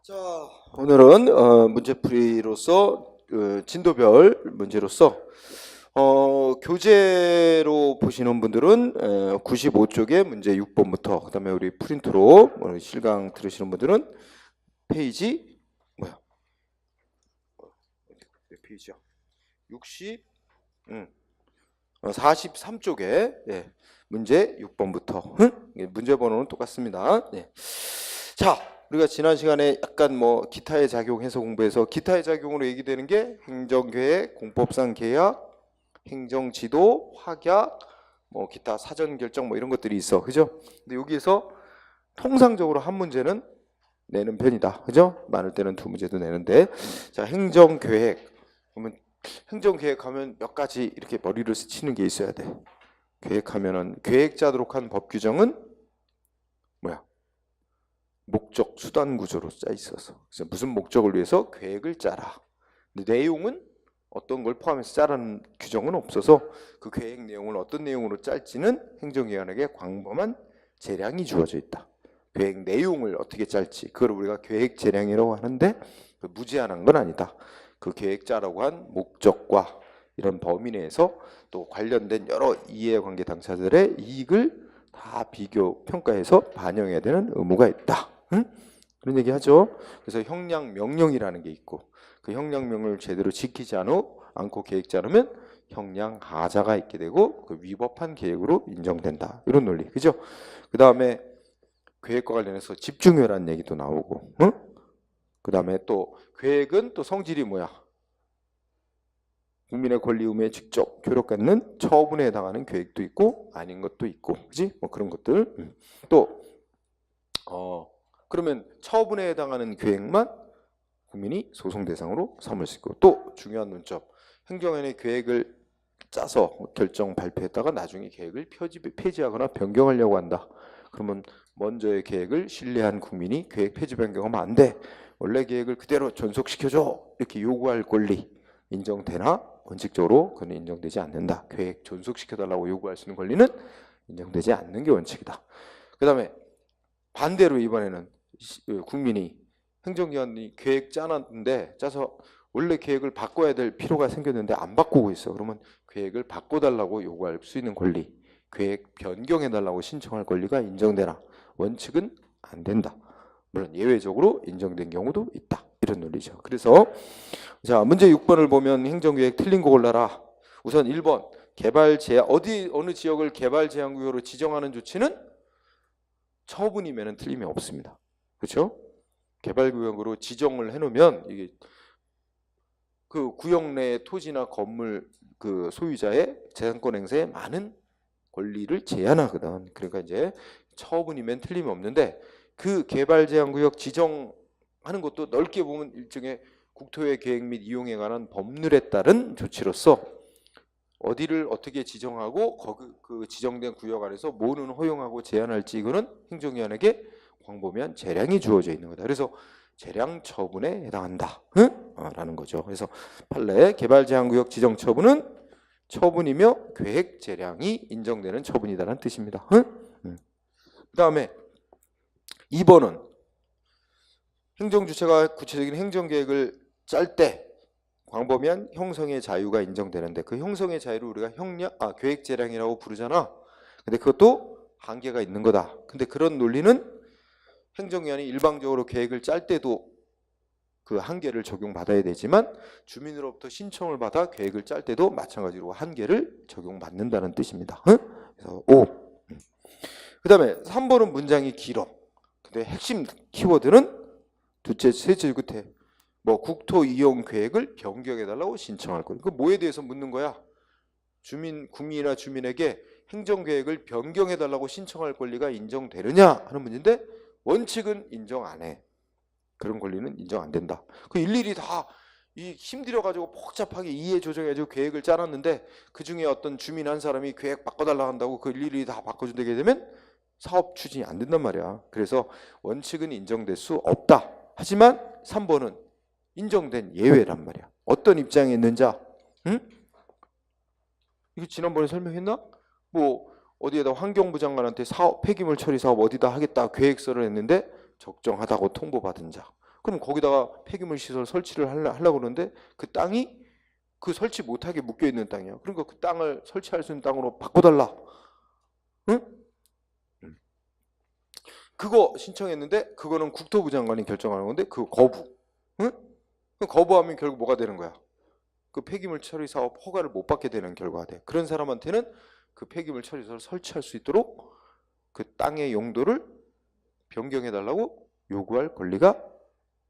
자, 오늘은 문제풀이로서 진도별 문제로서 교재로 보시는 분들은 95쪽에 문제 6번부터 그다음에 우리 프린트로 실강 들으시는 분들은 페이지 뭐야? 몇 페이지야? 60 43쪽에 문제 6번부터 문제 번호는 똑같습니다. 자, 우리가 지난 시간에 약간 기타의 작용해서 공부해서 기타의 작용으로 얘기되는 게 행정계획, 공법상 계약, 행정지도, 확약, 기타 사전 결정 이런 것들이 있어, 그죠? 근데 여기에서 통상적으로 한 문제는 내는 편이다, 그죠? 많을 때는 두 문제도 내는데, 자, 행정계획 그러면 행정계획하면 몇 가지 이렇게 머리를 스치는 게 있어야 돼. 계획하면은 계획자도록 한 법 규정은 뭐야? 목적, 수단 구조로 짜 있어서. 그래서 무슨 목적을 위해서 계획을 짜라. 근데 내용은 어떤 걸 포함해서 짜라는 규정은 없어서 그 계획 내용을 어떤 내용으로 짤지는 행정위원회에게 광범한 재량이 주어져 있다. 계획 내용을 어떻게 짤지 그걸 우리가 계획 재량이라고 하는데 무제한한 건 아니다. 그 계획 짜라고 한 목적과 이런 범위 내에서 또 관련된 여러 이해관계 당사자들의 이익을 다 비교 평가해서 반영해야 되는 의무가 있다. 그런 얘기 하죠. 그래서 형량 명령이라는 게 있고 그 형량 명령을 제대로 지키지 않고 계획 짜르면 형량 하자가 있게 되고 그 위법한 계획으로 인정된다. 이런 논리. 그죠? 그 다음에 계획과 관련해서 집중효라는 얘기도 나오고 그 다음에 또 계획은 또 성질이 뭐야? 국민의 권리 의무에 직접 교력받는 처분에 해당하는 계획도 있고 아닌 것도 있고, 그지? 그런 것들. 또 그러면 처분에 해당하는 계획만 국민이 소송 대상으로 삼을 수 있고, 또 중요한 논점, 행정위원회 계획을 짜서 결정 발표했다가 나중에 계획을 폐지하거나 변경하려고 한다. 그러면 먼저의 계획을 신뢰한 국민이 계획 폐지 변경하면 안 돼. 원래 계획을 그대로 존속시켜줘. 이렇게 요구할 권리 인정되나? 원칙적으로 그건 인정되지 않는다. 계획 존속시켜달라고 요구할 수 있는 권리는 인정되지 않는 게 원칙이다. 그 다음에 반대로 이번에는 국민이 행정기관이 계획 짜놨는데 짜서 원래 계획을 바꿔야 될 필요가 생겼는데 안 바꾸고 있어. 그러면 계획을 바꿔달라고 요구할 수 있는 권리, 계획 변경해달라고 신청할 권리가 인정되나? 원칙은 안 된다. 물론 예외적으로 인정된 경우도 있다. 이런 논리죠. 그래서 자, 문제 6번을 보면 행정계획 틀린 거 골라라. 우선 1번 개발 제한 어느 지역을 개발 제한 구역으로 지정하는 조치는 처분이면 틀림이 없습니다. 그렇죠? 개발 구역으로 지정을 해놓으면 이게 그 구역 내 토지나 건물 그 소유자의 재산권 행사에 많은 권리를 제한하거든. 그러니까 이제 처분이면 틀림이 없는데 그 개발 제한 구역 지정하는 것도 넓게 보면 일종의 국토의 계획 및 이용에 관한 법률에 따른 조치로서 어디를 어떻게 지정하고 그 지정된 구역 안에서 뭐는 허용하고 제한할지 이거는 행정위원회에게 광범위한 재량이 주어져 있는 거다. 그래서 재량 처분에 해당한다. 라는 거죠. 그래서 판례 개발 제한 구역 지정 처분은 처분이며 계획 재량이 인정되는 처분이다라는 뜻입니다. 그 다음에 2번은 행정주체가 구체적인 행정계획을 짤 때 광범위한 형성의 자유가 인정되는데 그 형성의 자유를 우리가 계획 재량이라고 부르잖아. 근데 그것도 한계가 있는 거다. 근데 그런 논리는 행정기관이 일방적으로 계획을 짤 때도 그 한계를 적용받아야 되지만 주민으로부터 신청을 받아 계획을 짤 때도 마찬가지로 한계를 적용받는다는 뜻입니다. 그래서 5. 그 다음에 3번은 문장이 길어. 근데 핵심 키워드는 둘째, 셋째 끝에 국토 이용 계획을 변경해달라고 신청할 거예요. 그 뭐에 대해서 묻는 거야? 국민이나 주민에게 행정계획을 변경해달라고 신청할 권리가 인정되느냐 하는 문제인데 원칙은 인정 안 해. 그런 권리는 인정 안 된다. 그 일일이 다 힘들어가지고 복잡하게 이해 조정해가지고 계획을 짜놨는데 그 중에 어떤 주민 한 사람이 계획 바꿔달라 한다고 그 일일이 다 바꿔준다게 되면 사업 추진이 안 된단 말이야. 그래서 원칙은 인정될 수 없다. 하지만 3번은 인정된 예외란 말이야. 어떤 입장에 있는 자? 이거 지난번에 설명했나? 어디에다 환경부 장관한테 사업 폐기물 처리 사업 어디다 하겠다 계획서를 했는데 적정하다고 통보받은 자. 그럼 거기다가 폐기물 시설 설치를 하려고 그러는데 그 땅이 그 설치 못하게 묶여있는 땅이야. 그러니까 그 땅을 설치할 수 있는 땅으로 바꿔달라. 응? 그거 신청했는데 그거는 국토부 장관이 결정하는 건데 그 거부. 응? 거부하면 결국 뭐가 되는 거야? 그 폐기물 처리 사업 허가를 못 받게 되는 결과가 돼. 그런 사람한테는 그 폐기물 처리소를 설치할 수 있도록 그 땅의 용도를 변경해달라고 요구할 권리가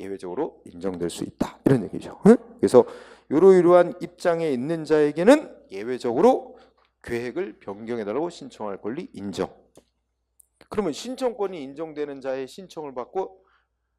예외적으로 인정될 수 있다. 이런 얘기죠. 응? 그래서 이러이러한 입장에 있는 자에게는 예외적으로 계획을 변경해달라고 신청할 권리 인정. 그러면 신청권이 인정되는 자의 신청을 받고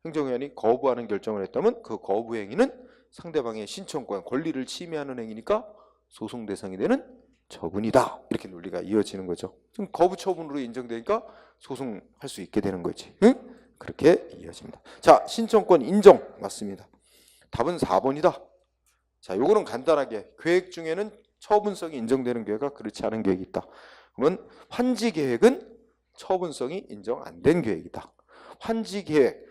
행정위원이 거부하는 결정을 했다면 그 거부 행위는 상대방의 신청권, 권리를 침해하는 행위니까 소송 대상이 되는 처분이다. 이렇게 논리가 이어지는 거죠. 지금 거부 처분으로 인정되니까 소송할 수 있게 되는 거지. 응? 그렇게 이어집니다. 자, 신청권 인정 맞습니다. 답은 4번이다. 자, 요거는 간단하게 계획 중에는 처분성이 인정되는 계획과 그렇지 않은 계획이 있다. 그러면 환지 계획은 처분성이 인정 안 된 계획이다. 환지 계획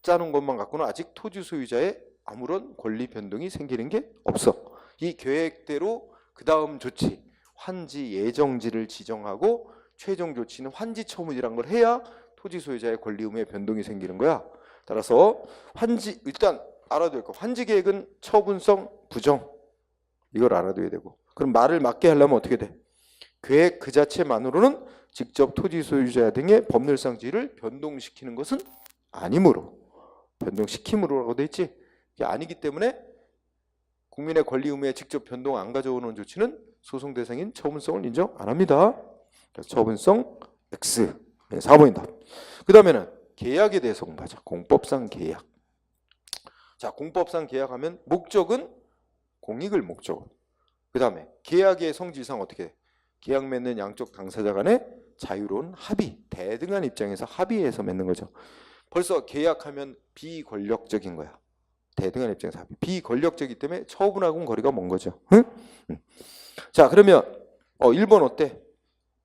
짜는 것만 갖고는 아직 토지 소유자의 아무런 권리 변동이 생기는 게 없어. 이 계획대로 그 다음 조치, 환지 예정지를 지정하고 최종 조치는 환지 처분이란 걸 해야 토지 소유자의 권리 의무에 변동이 생기는 거야. 따라서 환지 일단 알아둬야 돼. 환지 계획은 처분성 부정. 이걸 알아둬야 되고. 그럼 말을 맞게 하려면 어떻게 돼? 계획 그 자체만으로는 직접 토지 소유자 등의 법률상 지위를 변동시키는 것은 아니므로 변동시킴으로라고 돼 있지. 이게 아니기 때문에 국민의 권리 의무에 직접 변동 안 가져오는 조치는 소송 대상인 처분성을 인정 안 합니다. 그래서 처분성 X. 4번이다. 그 다음에는 계약에 대해서 공부하자. 공법상 계약. 자, 공법상 계약하면 목적은 공익을 목적으로. 그 다음에 계약의 성질상 어떻게 돼? 계약 맺는 양쪽 당사자 간의 자유로운 합의, 대등한 입장에서 합의해서 맺는 거죠. 벌써 계약하면 비권력적인 거야. 대등한 입장에서 합의. 비권력적이기 때문에 처분하고는 거리가 먼 거죠. 응? 자, 그러면 1번 어때?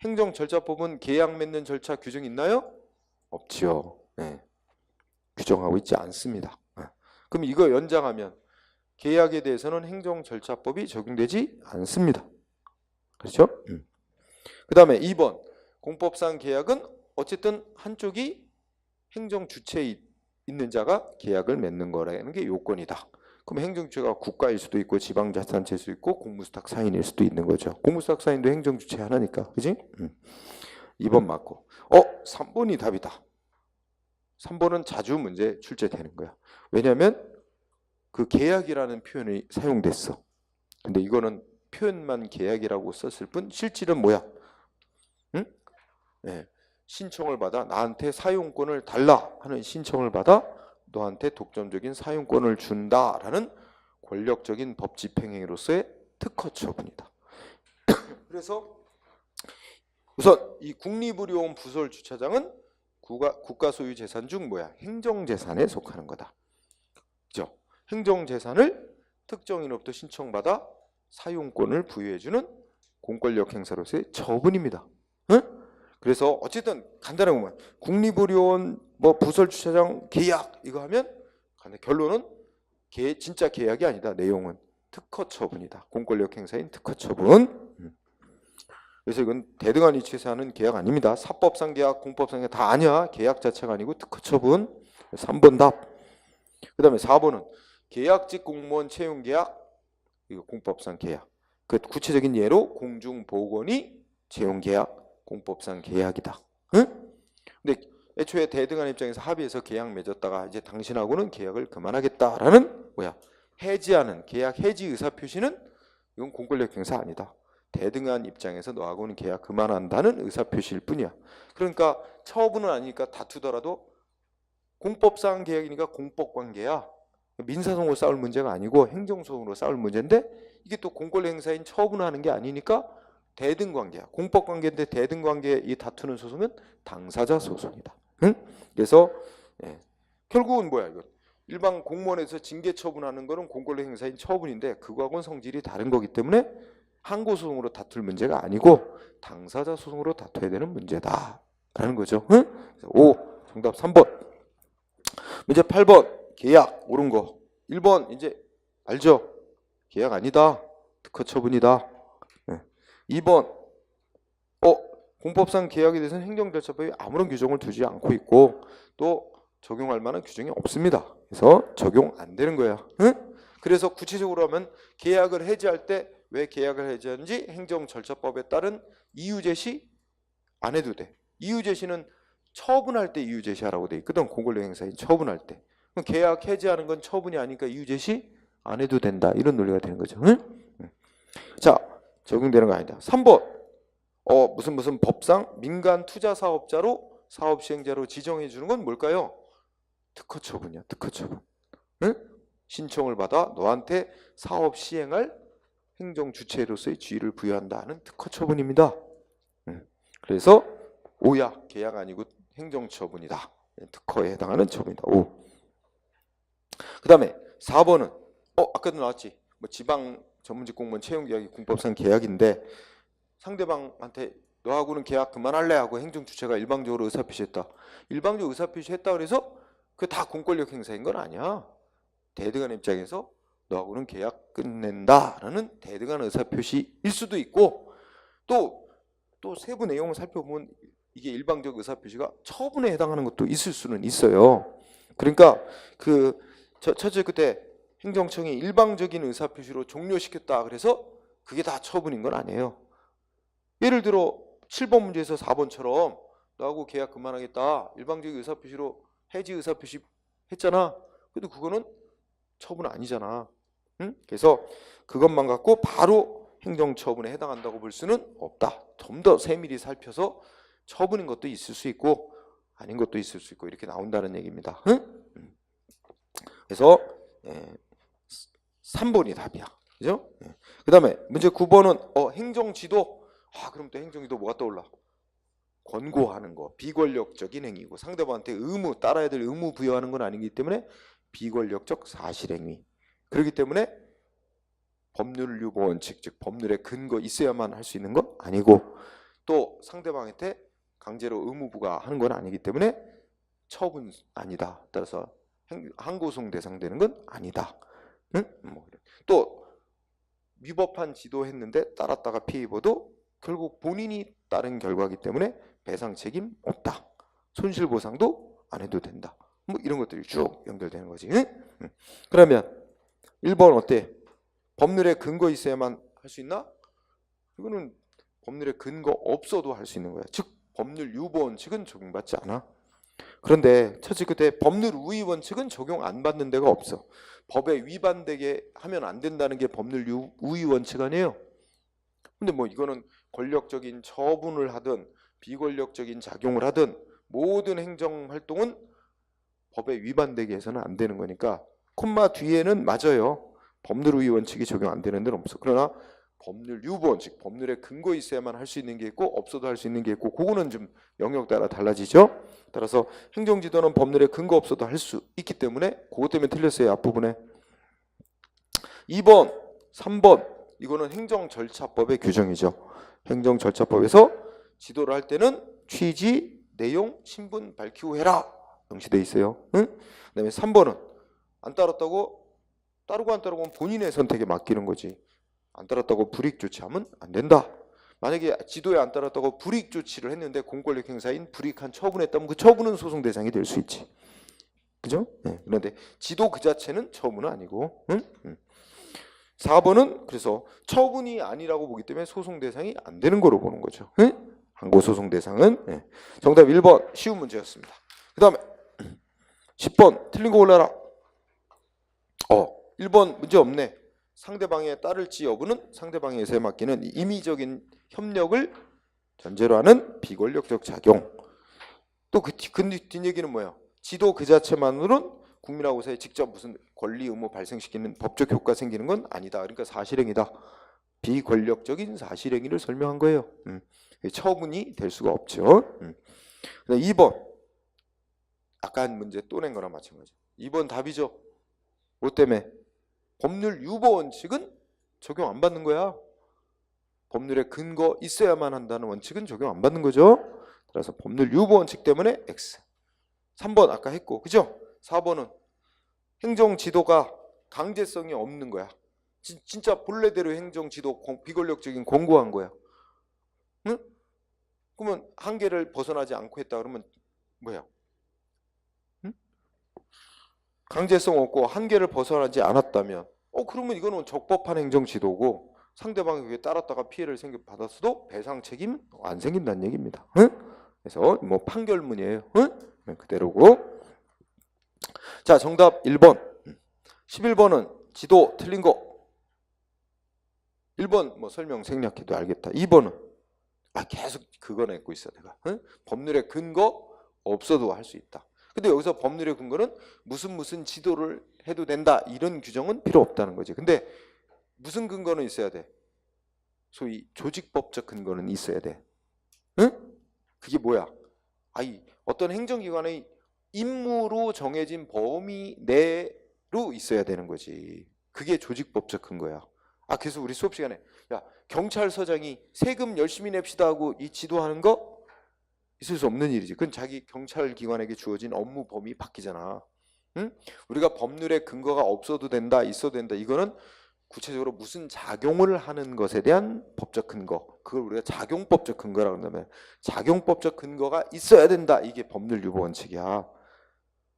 행정절차법은 계약 맺는 절차 규정 있나요? 없지요. 네. 규정하고 있지 않습니다. 그럼 이거 연장하면 계약에 대해서는 행정절차법이 적용되지 않습니다. 그렇죠? 그 다음에 2번 공법상 계약은 어쨌든 한쪽이 행정 주체에 있는 자가 계약을 맺는 거라는 게 요건이다. 그럼 행정 주체가 국가일 수도 있고 지방자치단체일 수도 있고 공무수탁 사인일 수도 있는 거죠. 공무수탁 사인도 행정 주체 하나니까. 그지? 2번 맞고. 3번이 답이다. 3번은 자주 문제 출제되는 거야. 왜냐하면 그 계약이라는 표현이 사용됐어. 근데 이거는 표현만 계약이라고 썼을 뿐 실질은 뭐야? 응? 네. 신청을 받아 나한테 사용권을 달라 하는 신청을 받아 너한테 독점적인 사용권을 준다라는 권력적인 법 집행행위로서의 특허 처분이다. 그래서 우선 이 국립의료원 부설 주차장은 국가 소유 재산 중 뭐야? 행정재산에 속하는 거다. 그죠? 행정재산을 특정인으로부터 신청받아 사용권을 부여해주는 공권력 행사로서의 처분입니다. 응? 그래서 어쨌든 간단하게 보면 국립의료원 뭐 부설 주차장 계약 이거 하면 결론은 진짜 계약이 아니다. 내용은 특허 처분이다. 공권력 행사인 특허 처분. 그래서 이건 대등한 위치에서 하는 계약 아닙니다. 사법상 계약, 공법상 계약 다 아니야. 계약 자체가 아니고 특허 처분. 3번 답. 그 다음에 4번은 계약직 공무원 채용 계약. 이거 공법상 계약. 그 구체적인 예로 공중보건이 채용 계약. 공법상 계약이다. 응? 근데 애초에 대등한 입장에서 합의해서 계약 맺었다가 이제 당신하고는 계약을 그만하겠다라는 뭐야? 해지하는 계약 해지 의사 표시는 이건 공권력 행사 아니다. 대등한 입장에서 너하고는 계약 그만한다는 의사 표시일 뿐이야. 그러니까 처분은 아니니까 다투더라도 공법상 계약이니까 공법 관계야. 민사소송으로 싸울 문제가 아니고 행정소송으로 싸울 문제인데 이게 또 공권력 행사인 처분하는 게 아니니까 대등관계야. 공법관계인데 대등관계 이 다투는 소송은 당사자 소송이다. 응? 그래서 결국은 뭐야 이거? 일반 공무원에서 징계 처분하는 거는 공권력 행사인 처분인데 그거하고는 성질이 다른 거기 때문에 항고소송으로 다툴 문제가 아니고 당사자 소송으로 다투어야 되는 문제다라는 거죠. 응? 5 정답 3번. 문제 8번 계약 옳은 거. 1번 이제 알죠? 계약 아니다. 특허 처분이다. 2번 공법상 계약에 대해서는 행정절차법이 아무런 규정을 두지 않고 있고 또 적용할 만한 규정이 없습니다. 그래서 적용 안 되는 거야. 응? 그래서 구체적으로 하면 계약을 해지할 때 왜 계약을 해지하는지 행정절차법에 따른 이유 제시 안 해도 돼. 이유 제시는 처분할 때 이유 제시하라고 돼 있거든. 공권력 행사인 처분할 때. 그럼 계약 해지하는 건 처분이 아니니까 이유 제시 안 해도 된다. 이런 논리가 되는 거죠. 응? 자, 적용되는 거 아니다. 3번. 무슨 법상 민간 투자 사업자로 사업 시행자로 지정해 주는 건 뭘까요? 특허 처분이야. 특허 처분. 응? 신청을 받아 너한테 사업 시행할 행정 주체로서의 지위를 부여한다는 특허 처분입니다. 그래서 오야 계약 아니고 행정 처분이다. 특허에 해당하는 처분이다. 오. 그다음에 4번은 아까도 나왔지. 뭐 지방 전문직 공무원 채용 계약이 공법상 계약인데 상대방한테 너하고는 계약 그만할래 하고 행정 주체가 일방적으로 의사표시했다. 일방적으로 의사표시했다 그래서 그 다 공권력 행사인 건 아니야. 대등한 입장에서 너하고는 계약 끝낸다라는 대등한 의사표시일 수도 있고 또 세부 내용을 살펴보면 이게 일방적 의사표시가 처분에 해당하는 것도 있을 수는 있어요. 그러니까 첫째 그때 행정청이 일방적인 의사표시로 종료시켰다 그래서 그게 다 처분인 건 아니에요. 예를 들어 7번 문제에서 4번처럼 너하고 계약 그만하겠다 일방적 의사표시로 해지 의사표시 했잖아. 그래도 그거는 처분 아니잖아. 응? 그래서 그것만 갖고 바로 행정처분에 해당한다고 볼 수는 없다. 좀 더 세밀히 살펴서 처분인 것도 있을 수 있고 아닌 것도 있을 수 있고 이렇게 나온다는 얘기입니다. 응? 그래서 3번이 답이야. 그죠? 그 다음에 문제 9번은 행정지도. 그럼 또 행정지도 뭐가 떠올라? 권고하는 거, 비권력적인 행위고 상대방한테 의무, 따라야 될 의무 부여하는 건 아니기 때문에 비권력적 사실행위. 그렇기 때문에 법률 유보 원칙, 즉 법률의 근거 있어야만 할 수 있는 건 아니고 또 상대방한테 강제로 의무 부과하는 건 아니기 때문에 처분 아니다. 따라서 항고송 대상되는 건 아니다. 응? 또 위법한 지도했는데 따랐다가 피해 입어도 결국 본인이 따른 결과이기 때문에 배상 책임 없다. 손실보상도 안 해도 된다. 뭐 이런 것들이 쭉 연결되는 거지. 응? 그러면 1번 어때? 법률에 근거 있어야만 할 수 있나? 이거는 법률에 근거 없어도 할 수 있는 거야. 즉 법률 유보 원칙은 적용받지 않아. 그런데 첫째 그때 법률 우위 원칙은 적용 안 받는 데가 없어. 법에 위반되게 하면 안 된다는 게 법률 우위 원칙 아니에요. 근데 뭐 이거는 권력적인 처분을 하든 비권력적인 작용을 하든 모든 행정 활동은 법에 위반되게 해서는 안 되는 거니까 콤마 뒤에는 맞아요. 법률 우위 원칙이 적용 안 되는 데는 없어. 그러나 법률 유보 원칙, 법률에 근거 있어야만 할 수 있는 게 있고 없어도 할 수 있는 게 있고 그거는 좀 영역 따라 달라지죠. 따라서 행정지도는 법률에 근거 없어도 할 수 있기 때문에 그것 때문에 틀렸어요. 앞부분에. 2번, 3번 이거는 행정절차법의 규정이죠. 행정절차법에서 지도를 할 때는 취지, 내용, 신분 밝히고 해라 명시돼 있어요. 응? 그다음에 3번은 안 따랐다고 따르고 안 따르고 본인의 선택에 맡기는 거지. 안 따랐다고 불이익 조치하면 안 된다. 만약에 지도에 안 따랐다고 불이익 조치를 했는데 공권력 행사인 불이익한 처분했다면 그 처분은 소송 대상이 될 수 있지. 그죠? 네. 그런데 지도 그 자체는 처분은 아니고. 응? 4번은 그래서 처분이 아니라고 보기 때문에 소송 대상이 안 되는 거로 보는 거죠. 응? 항고소송 대상은. 네. 정답 1번 쉬운 문제였습니다. 그 다음에 10번 틀린 거 골라라. 1번 문제 없네. 상대방에 따를지 여부는 상대방의 의사에 맡기는 임의적인 협력을 전제로 하는 비권력적 작용. 또 그 뒷얘기는 뭐야? 지도 그 자체만으로는 국민하고서의 직접 무슨 권리 의무 발생시키는 법적 효과 생기는 건 아니다. 그러니까 사실행위다. 비권력적인 사실행위를 설명한 거예요. 처분이 될 수가 없죠. 2번 아까 한 문제 또 낸 거랑 마찬가지. 2번 답이죠. 뭐 때문에? 법률 유보 원칙은 적용 안 받는 거야. 법률에 근거 있어야만 한다는 원칙은 적용 안 받는 거죠. 따라서 법률 유보 원칙 때문에 X. 3번 아까 했고, 그죠? 4번은 행정 지도가 강제성이 없는 거야. 진짜 본래대로 행정 지도 비권력적인 권고한 거야. 응? 그러면 한계를 벗어나지 않고 했다 그러면 뭐야? 응? 강제성 없고 한계를 벗어나지 않았다면 그러면 이거는 적법한 행정 지도고 상대방이 그게 따랐다가 피해를 받았어도 배상 책임 안 생긴다는 얘기입니다. 응? 그래서 뭐 판결문이에요. 응? 그대로고. 자, 정답 1번. 11번은 지도 틀린 거. 1번 뭐 설명 생략해도 알겠다. 2번은 계속 그거 냈고 있어 내가. 응? 법률의 근거 없어도 할 수 있다. 근데 여기서 법률의 근거는 무슨 지도를 해도 된다 이런 규정은 필요 없다는 거지. 근데 무슨 근거는 있어야 돼? 소위 조직법적 근거는 있어야 돼. 응? 그게 뭐야? 어떤 행정기관의 임무로 정해진 범위 내로 있어야 되는 거지. 그게 조직법적 근거야. 그래서 우리 수업 시간에 야, 경찰서장이 세금 열심히 냅시다 하고 이 지도하는 거 있을 수 없는 일이지. 그건 자기 경찰기관에게 주어진 업무 범위 바뀌잖아. 응? 우리가 법률의 근거가 없어도 된다, 있어도 된다. 이거는 구체적으로 무슨 작용을 하는 것에 대한 법적 근거. 그걸 우리가 작용법적 근거라고 한다면 작용법적 근거가 있어야 된다. 이게 법률 유보 원칙이야.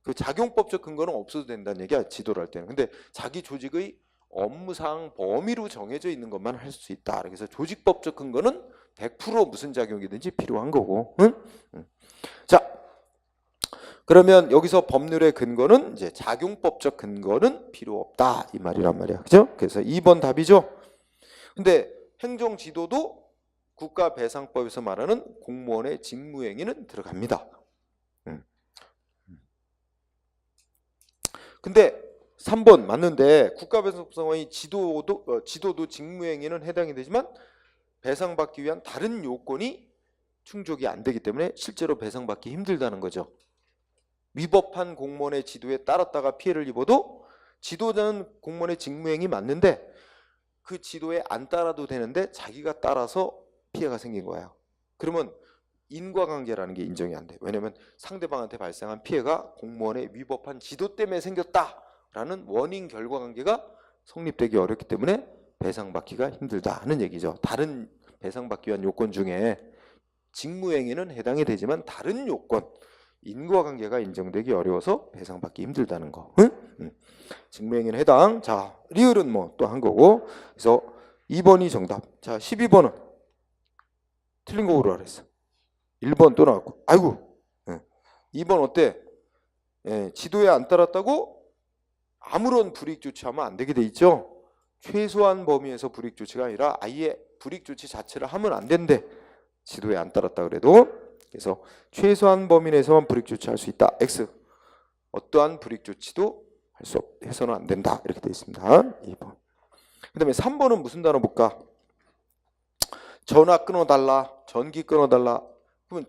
그 작용법적 근거는 없어도 된다는 얘기야. 지도를 할 때는. 근데 자기 조직의 업무상 범위로 정해져 있는 것만 할 수 있다. 그래서 조직법적 근거는 100% 무슨 작용이든지 필요한 거고. 응? 자, 그러면 여기서 법률의 근거는 이제 작용법적 근거는 필요 없다 이 말이란 말이야. 그죠? 그래서 2번 답이죠. 근데 행정지도도 국가배상법에서 말하는 공무원의 직무행위는 들어갑니다. 근데 3번 맞는데 국가배상법상의 지도도 직무행위는 해당이 되지만 배상받기 위한 다른 요건이 충족이 안 되기 때문에 실제로 배상받기 힘들다는 거죠. 위법한 공무원의 지도에 따랐다가 피해를 입어도 지도자는 공무원의 직무행위 맞는데 그 지도에 안 따라도 되는데 자기가 따라서 피해가 생긴 거야. 그러면 인과관계라는 게 인정이 안 돼. 왜냐하면 상대방한테 발생한 피해가 공무원의 위법한 지도 때문에 생겼다라는 원인 결과관계가 성립되기 어렵기 때문에 배상받기가 힘들다는 얘기죠. 다른 배상받기 위한 요건 중에 직무행위는 해당이 되지만 다른 요건 인과관계가 인정되기 어려워서 배상받기 힘들다는 거. 응? 직무행위는 해당. 자, 리을은 뭐 또 한 거고. 그래서 2번이 정답. 자, 12번은 틀린 거 오라 그랬어. 1번 또 나왔고. 아이고. 2번 어때? 지도에 안 따랐다고 아무런 불이익 조치하면 안 되게 돼 있죠. 최소한 범위에서 불이익 조치가 아니라 아예 불이익 조치 자체를 하면 안 된대. 지도에 안 따랐다 그래도. 그래서 최소한 범위 내에서만 불이익 조치할 수 있다. X. 어떠한 불이익 조치도 해서는 안 된다. 이렇게 되어 있습니다. 2번. 그 다음에 3번은 무슨 단어 볼까? 전화 끊어달라. 전기 끊어달라. 그러면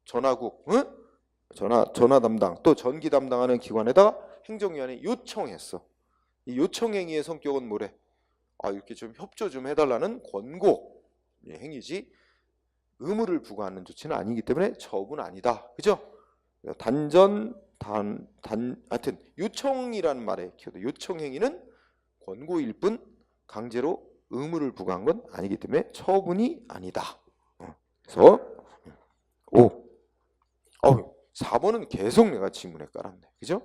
전화국, 응? 전화 담당, 또 전기 담당하는 기관에다가 행정위원회 요청했어. 이 요청행위의 성격은 뭐래? 이렇게 좀 협조 좀 해달라는 권고 행위지 의무를 부과하는 조치는 아니기 때문에 처분 아니다. 그죠? 하여튼 요청이라는 말에 키워드 요청행위는 권고일 뿐 강제로 의무를 부과한 건 아니기 때문에 처분이 아니다. 그래서 4번은 계속 내가 지문에 깔았네. 그죠?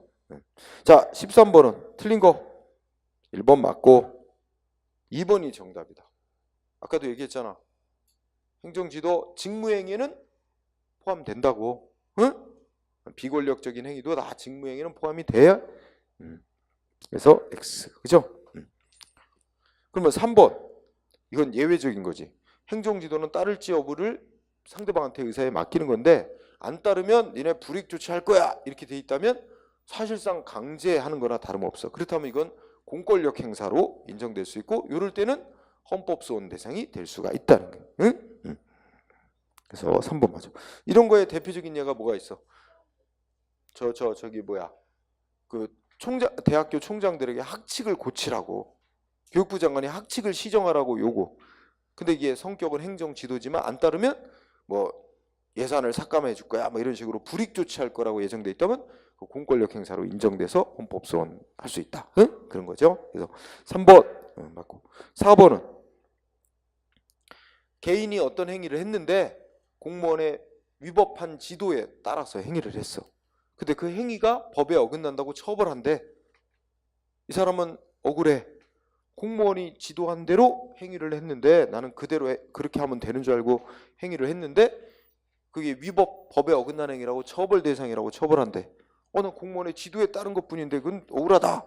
자, 13번은 틀린 거 1번 맞고 2번이 정답이다. 아까도 얘기했잖아. 행정지도 직무행위는 포함된다고. 응? 비권력적인 행위도 다 직무행위는 포함이 돼야. 그래서 X. 그죠? 그러면 3번. 이건 예외적인 거지. 행정지도는 따를지 여부를 상대방한테 의사에 맡기는 건데 안 따르면 니네 불이익 조치할 거야 이렇게 돼 있다면 사실상 강제하는 거나 다름없어. 그렇다면 이건 공권력 행사로 인정될 수 있고 이럴 때는 헌법 소원 대상이 될 수가 있다는 거예요. 응? 그래서 3번 맞아. 이런 거에 대표적인 예가 뭐가 있어? 저기 뭐야? 그 대학교 총장들에게 학칙을 고치라고 교육부 장관이 학칙을 시정하라고 요구. 근데 이게 성격은 행정 지도지만 안 따르면 뭐 예산을 삭감해 줄 거야 뭐 이런 식으로 불이익 조치할 거라고 예정돼 있다면 그 공권력 행사로 인정돼서 헌법 소원할 수 있다. 응? 그런 거죠. 그래서 3번 맞고 4번은 개인이 어떤 행위를 했는데 공무원의 위법한 지도에 따라서 행위를 했어. 근데 그 행위가 법에 어긋난다고 처벌한대. 이 사람은 억울해. 공무원이 지도한 대로 행위를 했는데 나는 그대로 그렇게 하면 되는 줄 알고 행위를 했는데 그게 위법 법에 어긋난 행위라고 처벌 대상이라고 처벌한대. 난 공무원의 지도에 따른 것뿐인데 그건 억울하다.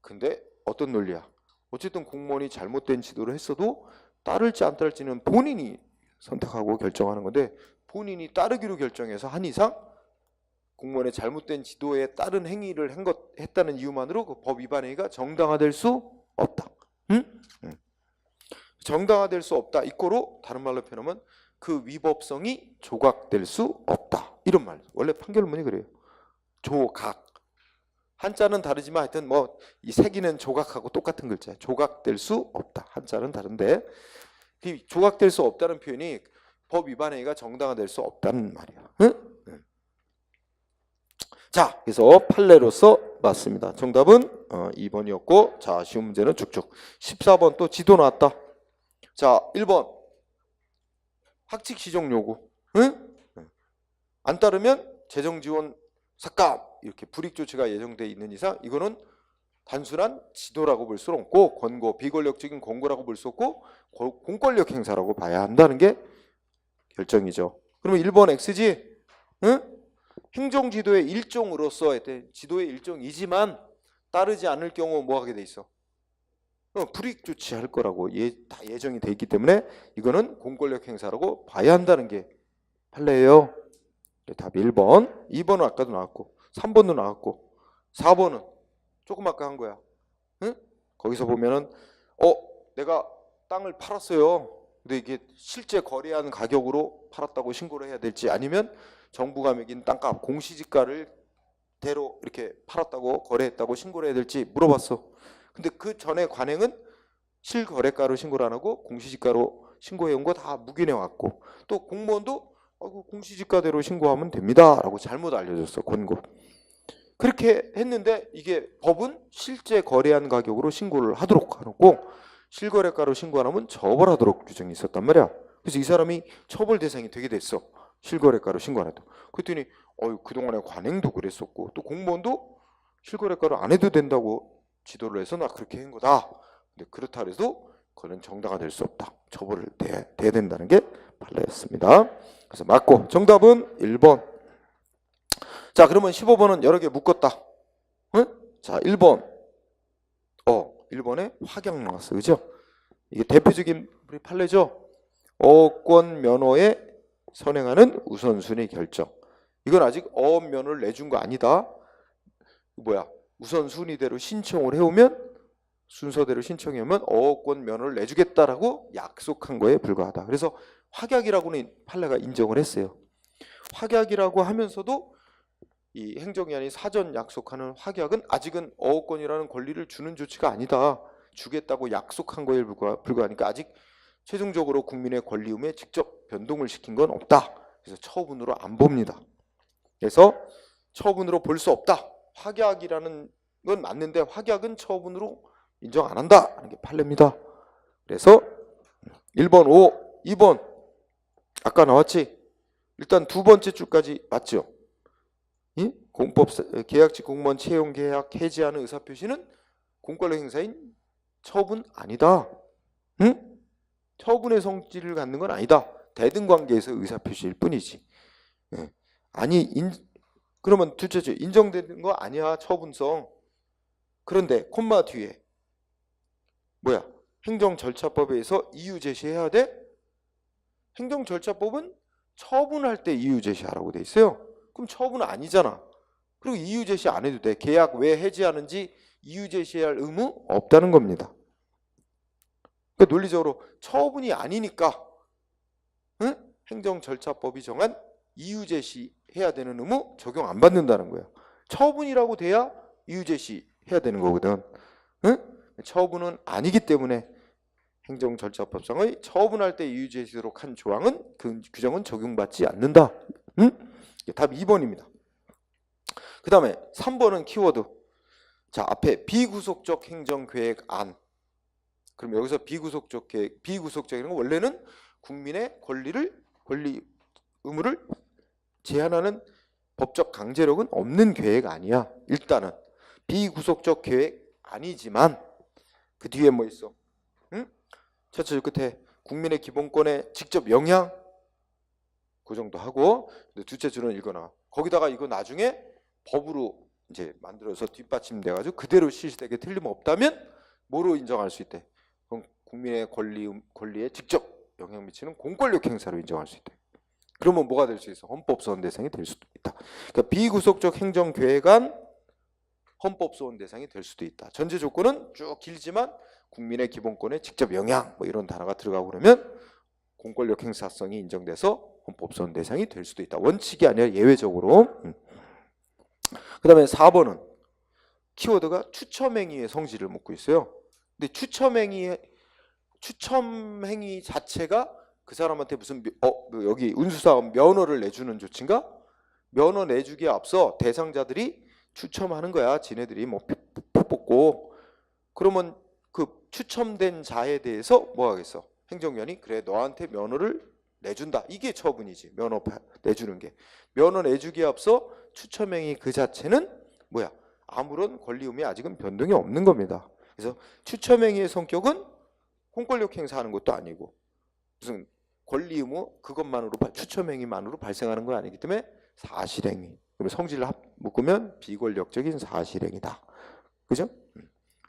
근데 어떤 논리야? 어쨌든 공무원이 잘못된 지도를 했어도 따를지 안 따를지는 본인이 선택하고 결정하는 건데 본인이 따르기로 결정해서 한 이상 공무원의 잘못된 지도에 따른 행위를 했다는 이유만으로 그 법 위반 행위가 정당화될 수 없다. 응? 정당화될 수 없다. 이거로 다른 말로 표현하면 그 위법성이 조각될 수 없다. 이런 말. 원래 판결문이 그래요. 조각. 한자는 다르지만 하여튼 뭐 이 새기는 조각하고 똑같은 글자야. 조각될 수 없다. 한자는 다른데 이 조각될 수 없다는 표현이 법 위반 행위가 정당화될 수 없다는 말이야. 응? 자, 그래서 판례로서 맞습니다. 정답은 2번이었고 자, 쉬운 문제는 쭉쭉. 14번 또 지도 나왔다. 자, 1번 학칙 시정 요구. 응? 안 따르면 재정 지원 삭감 이렇게 불이익 조치가 예정돼 있는 이상 이거는 단순한 지도라고 볼 수는 없고 권고, 비권력적인 권고라고 볼 수 없고 공권력 행사라고 봐야 한다는 게 결정이죠. 그러면 1번 X지? 응? 행정지도의 일종으로서 지도의 일종이지만 따르지 않을 경우 뭐 하게 돼 있어? 불이익 조치할 거라고 다 예정이 돼 있기 때문에 이거는 공권력 행사라고 봐야 한다는 게 판례예요. 답이 1번, 2번은 아까도 나왔고 3번도 나왔고 4번은 조금 아까 한 거야. 응? 거기서 보면은 내가 땅을 팔았어요. 근데 이게 실제 거래한 가격으로 팔았다고 신고를 해야 될지 아니면 정부가 매긴 땅값 공시지가를 대로 이렇게 팔았다고 거래했다고 신고를 해야 될지 물어봤어. 근데 그 전에 관행은 실거래가로 신고를 안 하고 공시지가로 신고해 온 거 다 묵인해 왔고 또 공무원도 공시지가대로 신고하면 됩니다 라고 잘못 알려줬어. 권고. 그렇게 했는데 이게 법은 실제 거래한 가격으로 신고를 하도록 하고 실거래가로 신고 안 하면 처벌하도록 규정이 있었단 말이야. 그래서 이 사람이 처벌 대상이 되게 됐어. 실거래가로 신고 안 해도. 그랬더니 그동안에 관행도 그랬었고 또 공무원도 실거래가로 안 해도 된다고 지도를 해서 나 그렇게 한 거다. 근데 그렇다 해도 그건 정당화될 수 없다. 처벌을 돼야 된다는 게 판례였습니다. 그래서 맞고 정답은 1번. 자, 그러면 15번은 여러 개 묶었다. 응? 자, 1번. 1번에 확약 나왔어. 그죠? 이게 대표적인 우리 판례죠. 어권 면허에 선행하는 우선순위 결정. 이건 아직 어업 면허를 내준 거 아니다. 우선순위대로 신청을 해오면 순서대로 신청해오면 어권 면허를 내주겠다라고 약속한 거에 불과하다. 그래서 확약이라고는 판례가 인정을 했어요. 확약이라고 하면서도 이 행정기관이 사전 약속하는 확약은 아직은 어권이라는 권리를 주는 조치가 아니다. 주겠다고 약속한 거에 불과하니까 아직 최종적으로 국민의 권리움에 직접 변동을 시킨 건 없다. 그래서 처분으로 안 봅니다. 그래서 처분으로 볼 수 없다. 확약이라는 건 맞는데 확약은 처분으로 인정 안 한다 하는 게 판례입니다. 그래서 1번 5, 2번 아까 나왔지? 일단 두 번째 줄까지 맞죠? 공법 계약직 공무원 채용 계약 해지하는 의사표시는 공권력 행사인 처분 아니다. 응? 처분의 성질을 갖는 건 아니다. 대등 관계에서 의사표시일 뿐이지. 아니 그러면 둘째죠. 인정되는 거 아니야 처분성. 그런데 콤마 뒤에 행정절차법에 의해서 이유 제시해야 돼? 행정절차법은 처분할 때 이유 제시하라고 돼 있어요. 그럼 처분은 아니잖아. 그리고 이유 제시 안 해도 돼. 계약 왜 해지하는지 이유 제시할 의무 없다는 겁니다. 그러니까 논리적으로 처분이 아니니까 행정절차법이 정한 이유 제시해야 되는 의무 적용 안 받는다는 거야. 처분이라고 돼야 이유 제시해야 되는 거거든. 처분은 아니기 때문에 행정절차법상의 처분할 때 이유제시도록 한 조항은 그 규정은 적용받지 않는다. 답 2번입니다. 그 다음에 3번은 키워드. 자, 앞에 비구속적 행정계획안. 그럼 여기서 비구속적 계획, 비구속적이라는 건 원래는 국민의 권리 의무를 제한하는 법적 강제력은 없는 계획 아니야. 일단은 비구속적 계획 아니지만 그 뒤에 뭐 있어? 첫째 줄 끝에 국민의 기본권에 직접 영향, 그 정도 하고, 둘째 줄은 읽어놔. 거기다가 이거 나중에 법으로 이제 만들어서 뒷받침돼가지고 그대로 실시되게 틀림없다면 뭐로 인정할 수 있대? 그럼 국민의 권리에 직접 영향 미치는 공권력 행사로 인정할 수 있대. 그러면 뭐가 될 수 있어? 헌법소원 대상이 될 수도 있다. 그러니까 비구속적 행정계획안 헌법소원 대상이 될 수도 있다. 전제 조건은 쭉 길지만 국민의 기본권에 직접 영향 뭐 이런 단어가 들어가고 그러면 공권력 행사성이 인정돼서 헌법소원 대상이 될 수도 있다. 원칙이 아니라 예외적으로. 그 다음에 4번은 키워드가 추첨행위의 성질을 묻고 있어요. 근데 추첨행위 자체가 그 사람한테 무슨 여기 운수사업 면허를 내주는 조치인가? 면허 내주기에 앞서 대상자들이 추첨하는 거야. 지네들이 뭐 표 뽑고. 그러면 그 추첨된 자에 대해서 뭐 하겠어? 행정관이 그래 너한테 면허를 내준다. 이게 처분이지. 면허 내주는 게. 면허 내주기에 앞서 추첨행위 그 자체는 뭐야? 아무런 권리 의무에 아직은 변동이 없는 겁니다. 그래서 추첨행위의 성격은 공권력 행사하는 것도 아니고 무슨 권리 의무 그것만으로 추첨행위만으로 발생하는 건 아니기 때문에 사실행위. 그러면 성질을 묶으면 비권력적인 사실행위다. 그죠?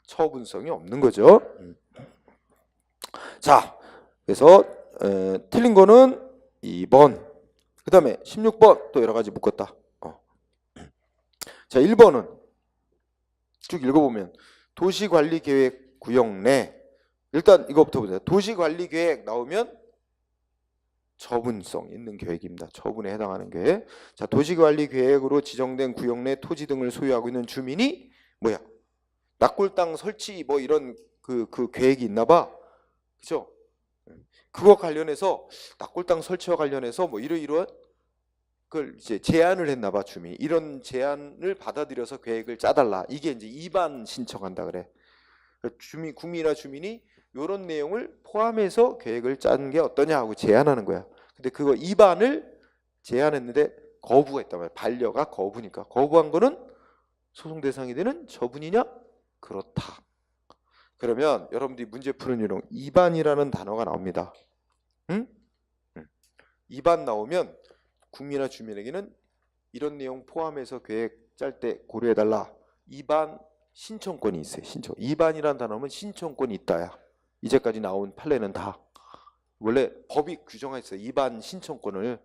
처분성이 없는 거죠. 자, 그래서 틀린 거는 2번. 그 다음에 16번 또 여러 가지 묶었다. 자, 1번은 쭉 읽어보면 도시관리계획 구역 내 일단 이거부터 보자. 도시관리계획 나오면 처분성 있는 계획입니다. 처분에 해당하는 계획. 자, 도시관리계획으로 지정된 구역 내 토지 등을 소유하고 있는 주민이 뭐야? 낙골당 설치 뭐 이런 그 계획이 있나 봐. 그죠? 그거 관련해서 낙골당 설치와 관련해서 뭐 이러이러한 그걸 이제 제안을 했나 봐. 주민이. 이런 제안을 받아들여서 계획을 짜달라. 이게 이제 입안 신청한다 그래. 국민이나 주민이 이런 내용을 포함해서 계획을 짜는 게 어떠냐 하고 제안하는 거야. 근데 그거 입안을 제안했는데 거부했단 말이야. 반려가 거부니까. 거부한 거는 소송 대상이 되는 처분이냐? 그렇다. 그러면 여러분들이 문제 푸는 유형 입안이라는 단어가 나옵니다. 응? 입안 나오면 국민이나 주민에게는 이런 내용 포함해서 계획 짤 때 고려해달라. 입안 신청권이 있어요. 신청. 입안이라는 단어는 신청권이 있다야. 이제까지 나온 판례는 다 원래 법이 규정했어요. 입안 신청권이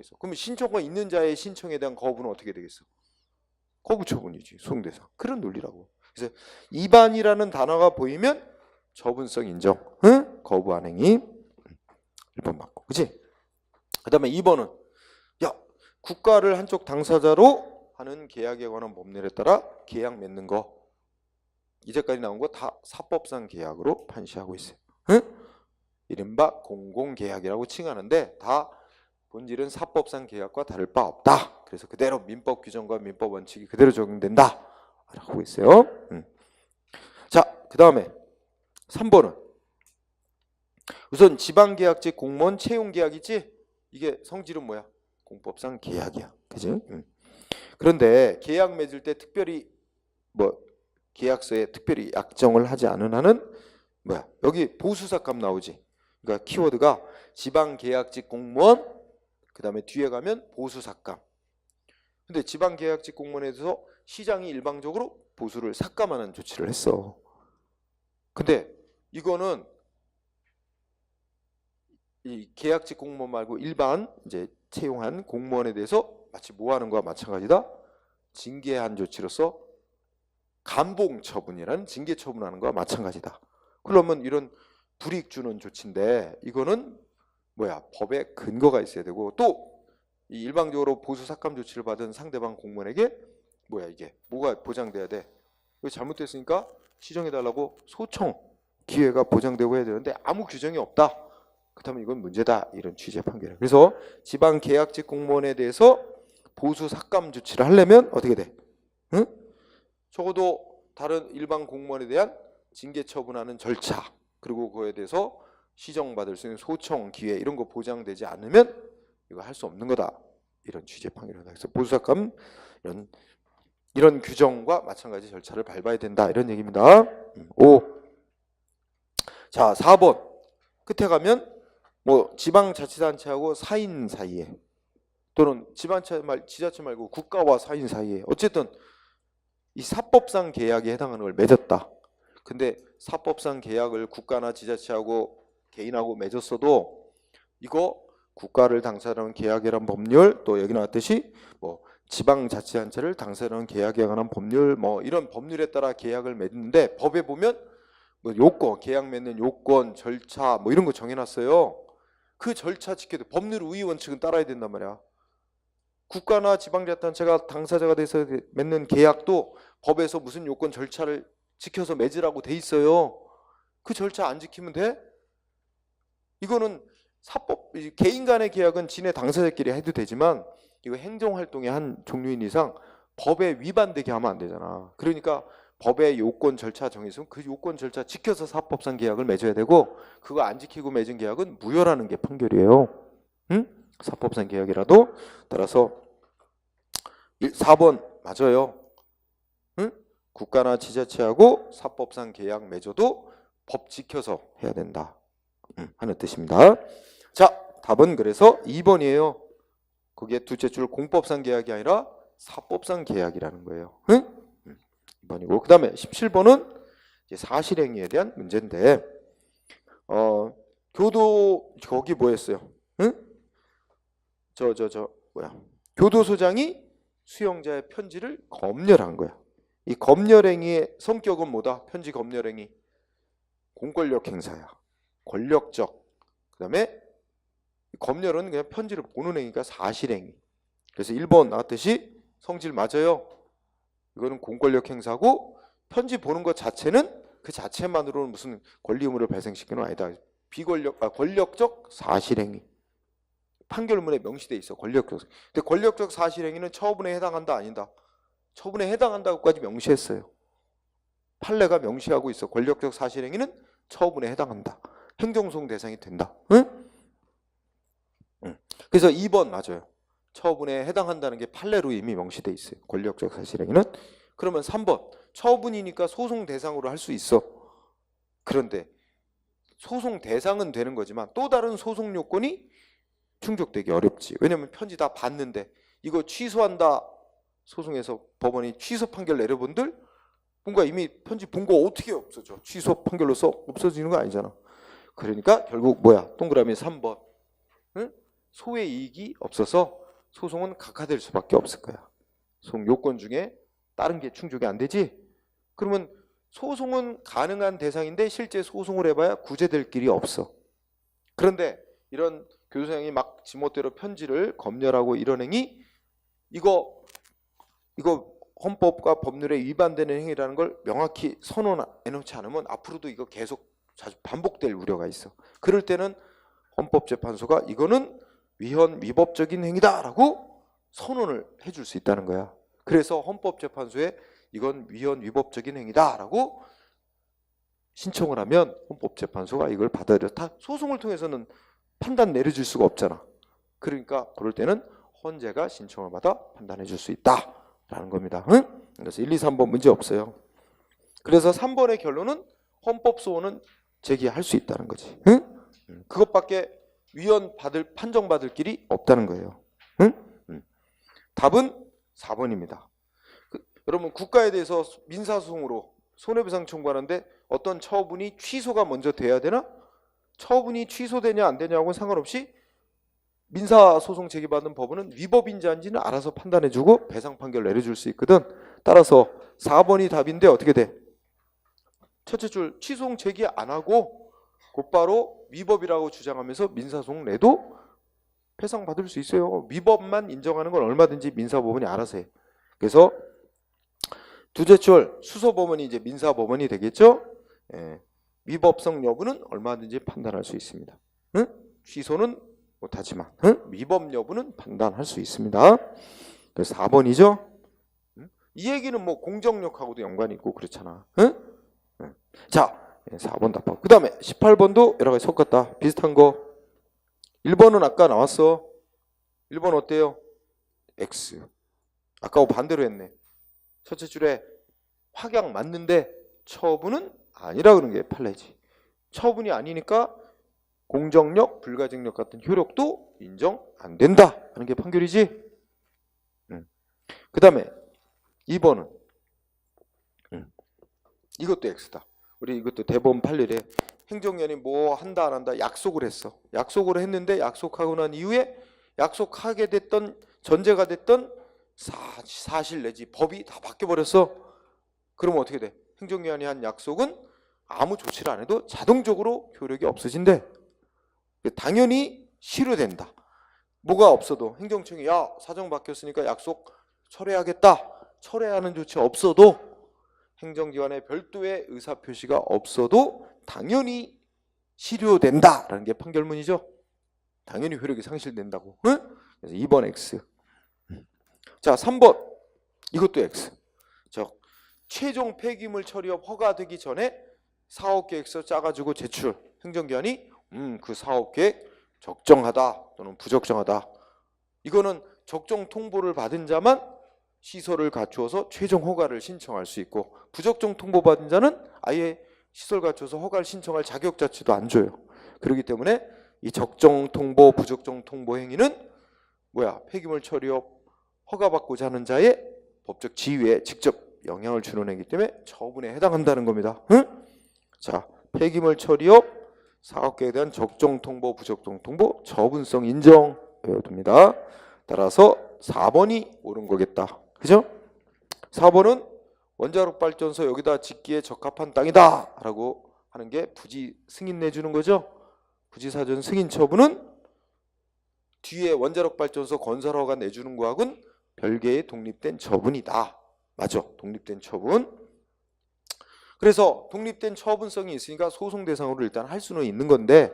있어. 그러면 신청권 있는 자의 신청에 대한 거부는 어떻게 되겠어? 거부 처분이지. 소송대상. 그런 논리라고. 그래서 입안이라는 단어가 보이면 처분성 인정. 응? 거부 안행이 1번 맞고. 그치? 그 다음에 2번은 야 국가를 한쪽 당사자로 하는 계약에 관한 법률에 따라 계약 맺는 거 이제까지 나온 거 다 사법상 계약으로 판시하고 있어요. 응? 이른바 공공계약이라고 칭하는데 다 본질은 사법상 계약과 다를 바 없다. 그래서 그대로 민법 규정과 민법 원칙이 그대로 적용된다 라고 하고 있어요. 자, 그 다음에 3번은 우선 지방계약직 공무원 채용계약이지 이게 성질은 뭐야? 공법상 계약이야. 그지? 그런데 계약 맺을 때 특별히 뭐 계약서에 특별히 약정을 하지 않은 한은 뭐야? 여기 보수삭감 나오지. 그러니까 키워드가 지방계약직 공무원 그 다음에 뒤에 가면 보수삭감. 근데 지방계약직 공무원에 대해서 시장이 일방적으로 보수를 삭감하는 조치를 했어. 근데 이거는 이 계약직 공무원 말고 일반 이제 채용한 공무원에 대해서 마치 뭐 하는 거와 마찬가지다. 징계한 조치로서 감봉 처분이라는 징계 처분하는 거와 마찬가지다. 그러면 이런 불이익 주는 조치인데 이거는 뭐야? 법에 근거가 있어야 되고 또 이 일방적으로 보수 삭감 조치를 받은 상대방 공무원에게 뭐야 이게 뭐가 보장돼야 돼? 이거 잘못됐으니까 시정해달라고 소청 기회가 보장되고 해야 되는데 아무 규정이 없다. 그렇다면 이건 문제다. 이런 취지의 판결이에요. 그래서 지방계약직 공무원에 대해서 보수 삭감 조치를 하려면 어떻게 돼? 응? 적어도 다른 일반 공무원에 대한 징계 처분하는 절차, 그리고 그거에 대해서 시정받을 수 있는 소청 기회 이런 거 보장되지 않으면 이거 할 수 없는 거다. 이런 취지의 판결이다. 그래서 보수 삭감 이런 규정과 마찬가지 절차를 밟아야 된다. 이런 얘기입니다. 5. 자, 4번. 끝에 가면 뭐 지방자치단체하고 사인 사이에 또는 지자체 말고 국가와 사인 사이에 어쨌든 이 사법상 계약에 해당하는 걸 맺었다. 근데 사법상 계약을 국가나 지자체하고 개인하고 맺었어도 이거 국가를 당사자로 하는 계약에 관한 법률, 또 여기 나왔듯이 뭐 지방자치단체를 당사자로 하는 계약에 관한 법률, 뭐 이런 법률에 따라 계약을 맺는데 법에 보면 뭐 요건, 계약 맺는 요건, 절차 뭐 이런 거 정해놨어요. 그 절차 지켜도 법률 우위 원칙은 따라야 된단 말이야. 국가나 지방자치단체가 당사자가 돼서 맺는 계약도 법에서 무슨 요건 절차를 지켜서 맺으라고 돼 있어요. 그 절차 안 지키면 돼? 이거는 사법, 개인 간의 계약은 지네 당사자끼리 해도 되지만 이거 행정활동의 한 종류인 이상 법에 위반되게 하면 안 되잖아. 그러니까 법의 요건 절차 정해서 그 요건 절차 지켜서 사법상 계약을 맺어야 되고 그거 안 지키고 맺은 계약은 무효라는 게 판결이에요. 응? 사법상 계약이라도. 따라서 4번 맞아요. 응? 국가나 지자체하고 사법상 계약 맺어도 법 지켜서 해야 된다. 하는 뜻입니다. 자, 답은 그래서 2번이에요. 거기에 둘째 줄 공법상 계약이 아니라 사법상 계약이라는 거예요. 응? 2번이고 그 다음에 17번은 이제 사실행위에 대한 문제인데 교도 거기 뭐였어요? 응? 뭐야? 교도소장이 수용자의 편지를 검열한 거야. 이 검열행위의 성격은 뭐다? 편지 검열행위 공권력 행사야. 권력적. 그 다음에 검열은 그냥 편지를 보는 행위가 사실행위. 그래서 1번 나왔듯이 성질 맞아요. 이거는 공권력 행사고 편지 보는 것 자체는 그 자체만으로는 무슨 권리 의무를 발생시키는 건 아니다. 권력적 사실행위. 판결문에 명시돼 있어. 권력적. 근데 권력적 사실행위는 처분에 해당한다 아니다. 처분에 해당한다고까지 명시했어요. 판례가 명시하고 있어. 권력적 사실행위는 처분에 해당한다. 행정소송 대상이 된다. 응? 그래서 2번 맞아요. 처분에 해당한다는 게 판례로 이미 명시돼 있어요. 권력적 사실행위는. 그러면 3번 처분이니까 소송 대상으로 할 수 있어. 그런데 소송 대상은 되는 거지만 또 다른 소송 요건이 충족되기 어렵지. 왜냐면 편지 다 봤는데 이거 취소한다 소송에서 법원이 취소 판결 내려본들 뭔가 이미 편지 본 거 어떻게 없어져. 취소 판결로서 없어지는 거 아니잖아. 그러니까 결국 뭐야? 동그라미 3번. 응? 소의 이익이 없어서 소송은 각하될 수밖에 없을 거야. 소송 요건 중에 다른 게 충족이 안 되지? 그러면 소송은 가능한 대상인데 실제 소송을 해봐야 구제될 길이 없어. 그런데 이런 교도소장이 막 지멋대로 편지를 검열하고 이런 행위 이거 헌법과 법률에 위반되는 행위라는 걸 명확히 선언해놓지 않으면 앞으로도 이거 계속 자주 반복될 우려가 있어. 그럴 때는 헌법재판소가 이거는 위헌 위법적인 행위다라고 선언을 해줄 수 있다는 거야. 그래서 헌법재판소에 이건 위헌 위법적인 행위다라고 신청을 하면 헌법재판소가 이걸 받아들여. 다 소송을 통해서는 판단 내려줄 수가 없잖아. 그러니까 그럴 때는 헌재가 신청을 받아 판단해 줄 수 있다라는 겁니다. 응? 그래서 1, 2, 3번 문제 없어요. 그래서 3번의 결론은 헌법소원은 제기할 수 있다는 거지. 응? 그것밖에 위헌 판정받을 길이 없다는 거예요. 응? 답은 4번입니다. 여러분 국가에 대해서 민사소송으로 손해배상 청구하는데 어떤 처분이 취소가 먼저 돼야 되나? 처분이 취소되냐 안 되냐하고는 상관없이 민사소송 제기받은 법원은 위법인지 아닌지는 알아서 판단해주고 배상 판결 내려줄 수 있거든. 따라서 4번이 답인데 어떻게 돼? 첫째 줄 취소송 제기 안 하고 곧바로 위법이라고 주장하면서 민사소송 내도 배상받을 수 있어요. 위법만 인정하는 건 얼마든지 민사법원이 알아서 해. 그래서 두째 줄 수서법원이 이제 민사법원이 되겠죠. 예. 위법성 여부는 얼마든지 판단할 수 있습니다. 응? 취소는 못하지만 응? 위법 여부는 판단할 수 있습니다. 그래서 4번이죠. 응? 이 얘기는 뭐 공정력하고도 연관이 있고 그렇잖아. 응? 응. 자, 4번 답하고 그 다음에 18번도 여러 가지 섞었다. 비슷한 거. 1번은 아까 나왔어. 1번 어때요? X. 아까하고 반대로 했네. 첫째 줄에 확약 맞는데 처분은 아니라 그런 게 판례지. 처분이 아니니까 공정력, 불가증력 같은 효력도 인정 안 된다 하는 게 판결이지. 그 다음에 2번은 이것도 X다. 우리 이것도 대법원 판례래. 행정위원이 뭐 한다 안 한다 약속을 했어. 약속을 했는데 약속하고 난 이후에 약속하게 됐던 전제가 됐던 사실 내지 법이 다 바뀌어버렸어. 그러면 어떻게 돼? 행정위원이 한 약속은 아무 조치를 안 해도 자동적으로 효력이 없어진대. 당연히 실효된다. 뭐가 없어도 행정청이 야 사정 바뀌었으니까 약속 철회하겠다. 철회하는 조치 없어도 행정기관의 별도의 의사표시가 없어도 당연히 실효된다라는 게 판결문이죠. 당연히 효력이 상실된다고. 응? 그래서 2번 X. 자 3번 이것도 X. 저 최종 폐기물 처리업 허가되기 전에 사업계획서 짜가지고 제출. 행정기관이 그 사업계획 적정하다 또는 부적정하다. 이거는 적정 통보를 받은 자만 시설을 갖추어서 최종 허가를 신청할 수 있고 부적정 통보 받은 자는 아예 시설 갖춰서 허가를 신청할 자격 자체도 안 줘요. 그렇기 때문에 이 적정 통보, 부적정 통보 행위는 폐기물 처리업 허가받고자 하는 자의 법적 지위에 직접 영향을 주는 행위이기 때문에 처분에 해당한다는 겁니다. 응? 자, 폐기물 처리업 사업계획에 대한 적정 통보, 부적정 통보, 처분성 인정 외워둡니다. 따라서 4번이 옳은 거겠다. 그죠? 4번은 원자력 발전소 여기다 짓기에 적합한 땅이다 라고 하는 게 부지 승인 내주는 거죠. 부지사전 승인 처분은 뒤에 원자력 발전소 건설 허가 내주는 거하고는 별개의 독립된 처분이다. 맞아. 독립된 처분. 그래서 독립된 처분성이 있으니까 소송 대상으로 일단 할 수는 있는 건데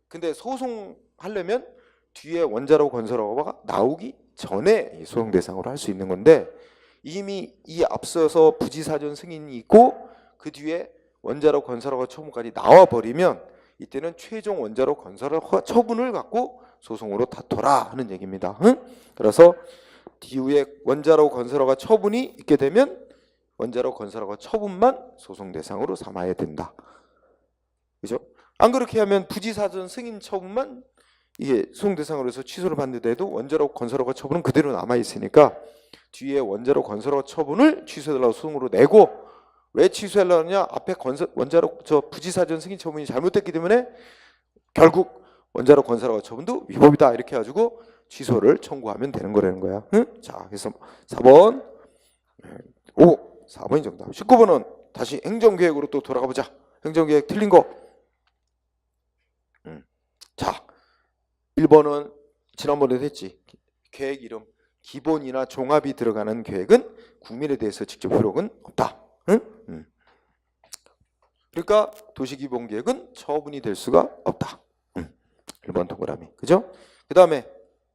근데 소송하려면 뒤에 원자력 건설 허가가 나오기 전에 소송 대상으로 할 수 있는 건데 이미 이 앞서서 부지사전 승인이 있고 그 뒤에 원자력 건설 허가 처분까지 나와버리면 이때는 최종 원자력 건설 허가 처분을 갖고 소송으로 다퉈라 하는 얘기입니다. 응? 그래서 뒤에 원자력 건설 허가 처분이 있게 되면 원자력 건설 허가 처분만 소송 대상으로 삼아야 된다. 그죠? 안 그렇게 하면 부지사전 승인 처분만 이게 소송 대상으로 해서 취소를 받는데도 원자력 건설 허가 처분은 그대로 남아 있으니까 뒤에 원자력 건설 허가 처분을 취소해달라고 소송으로 내고 왜 취소하려고 하느냐? 앞에 원자력 부지사전 승인 처분이 잘못됐기 때문에 결국 원자력 건설 허가 처분도 위법이다 이렇게 해가지고 취소를 청구하면 되는 거라는 거야. 응? 자, 그래서 4번 4번이 정답. 19번은 다시 행정계획으로 또 돌아가 보자. 행정계획 틀린 거. 자, 1번은 지난번에도 했지. 계획 이름 기본이나 종합이 들어가는 계획은 국민에 대해서 직접 효력은 없다. 응? 그러니까 도시기본계획은 처분이 될 수가 없다. 1번 동그라미. 그죠? 그 다음에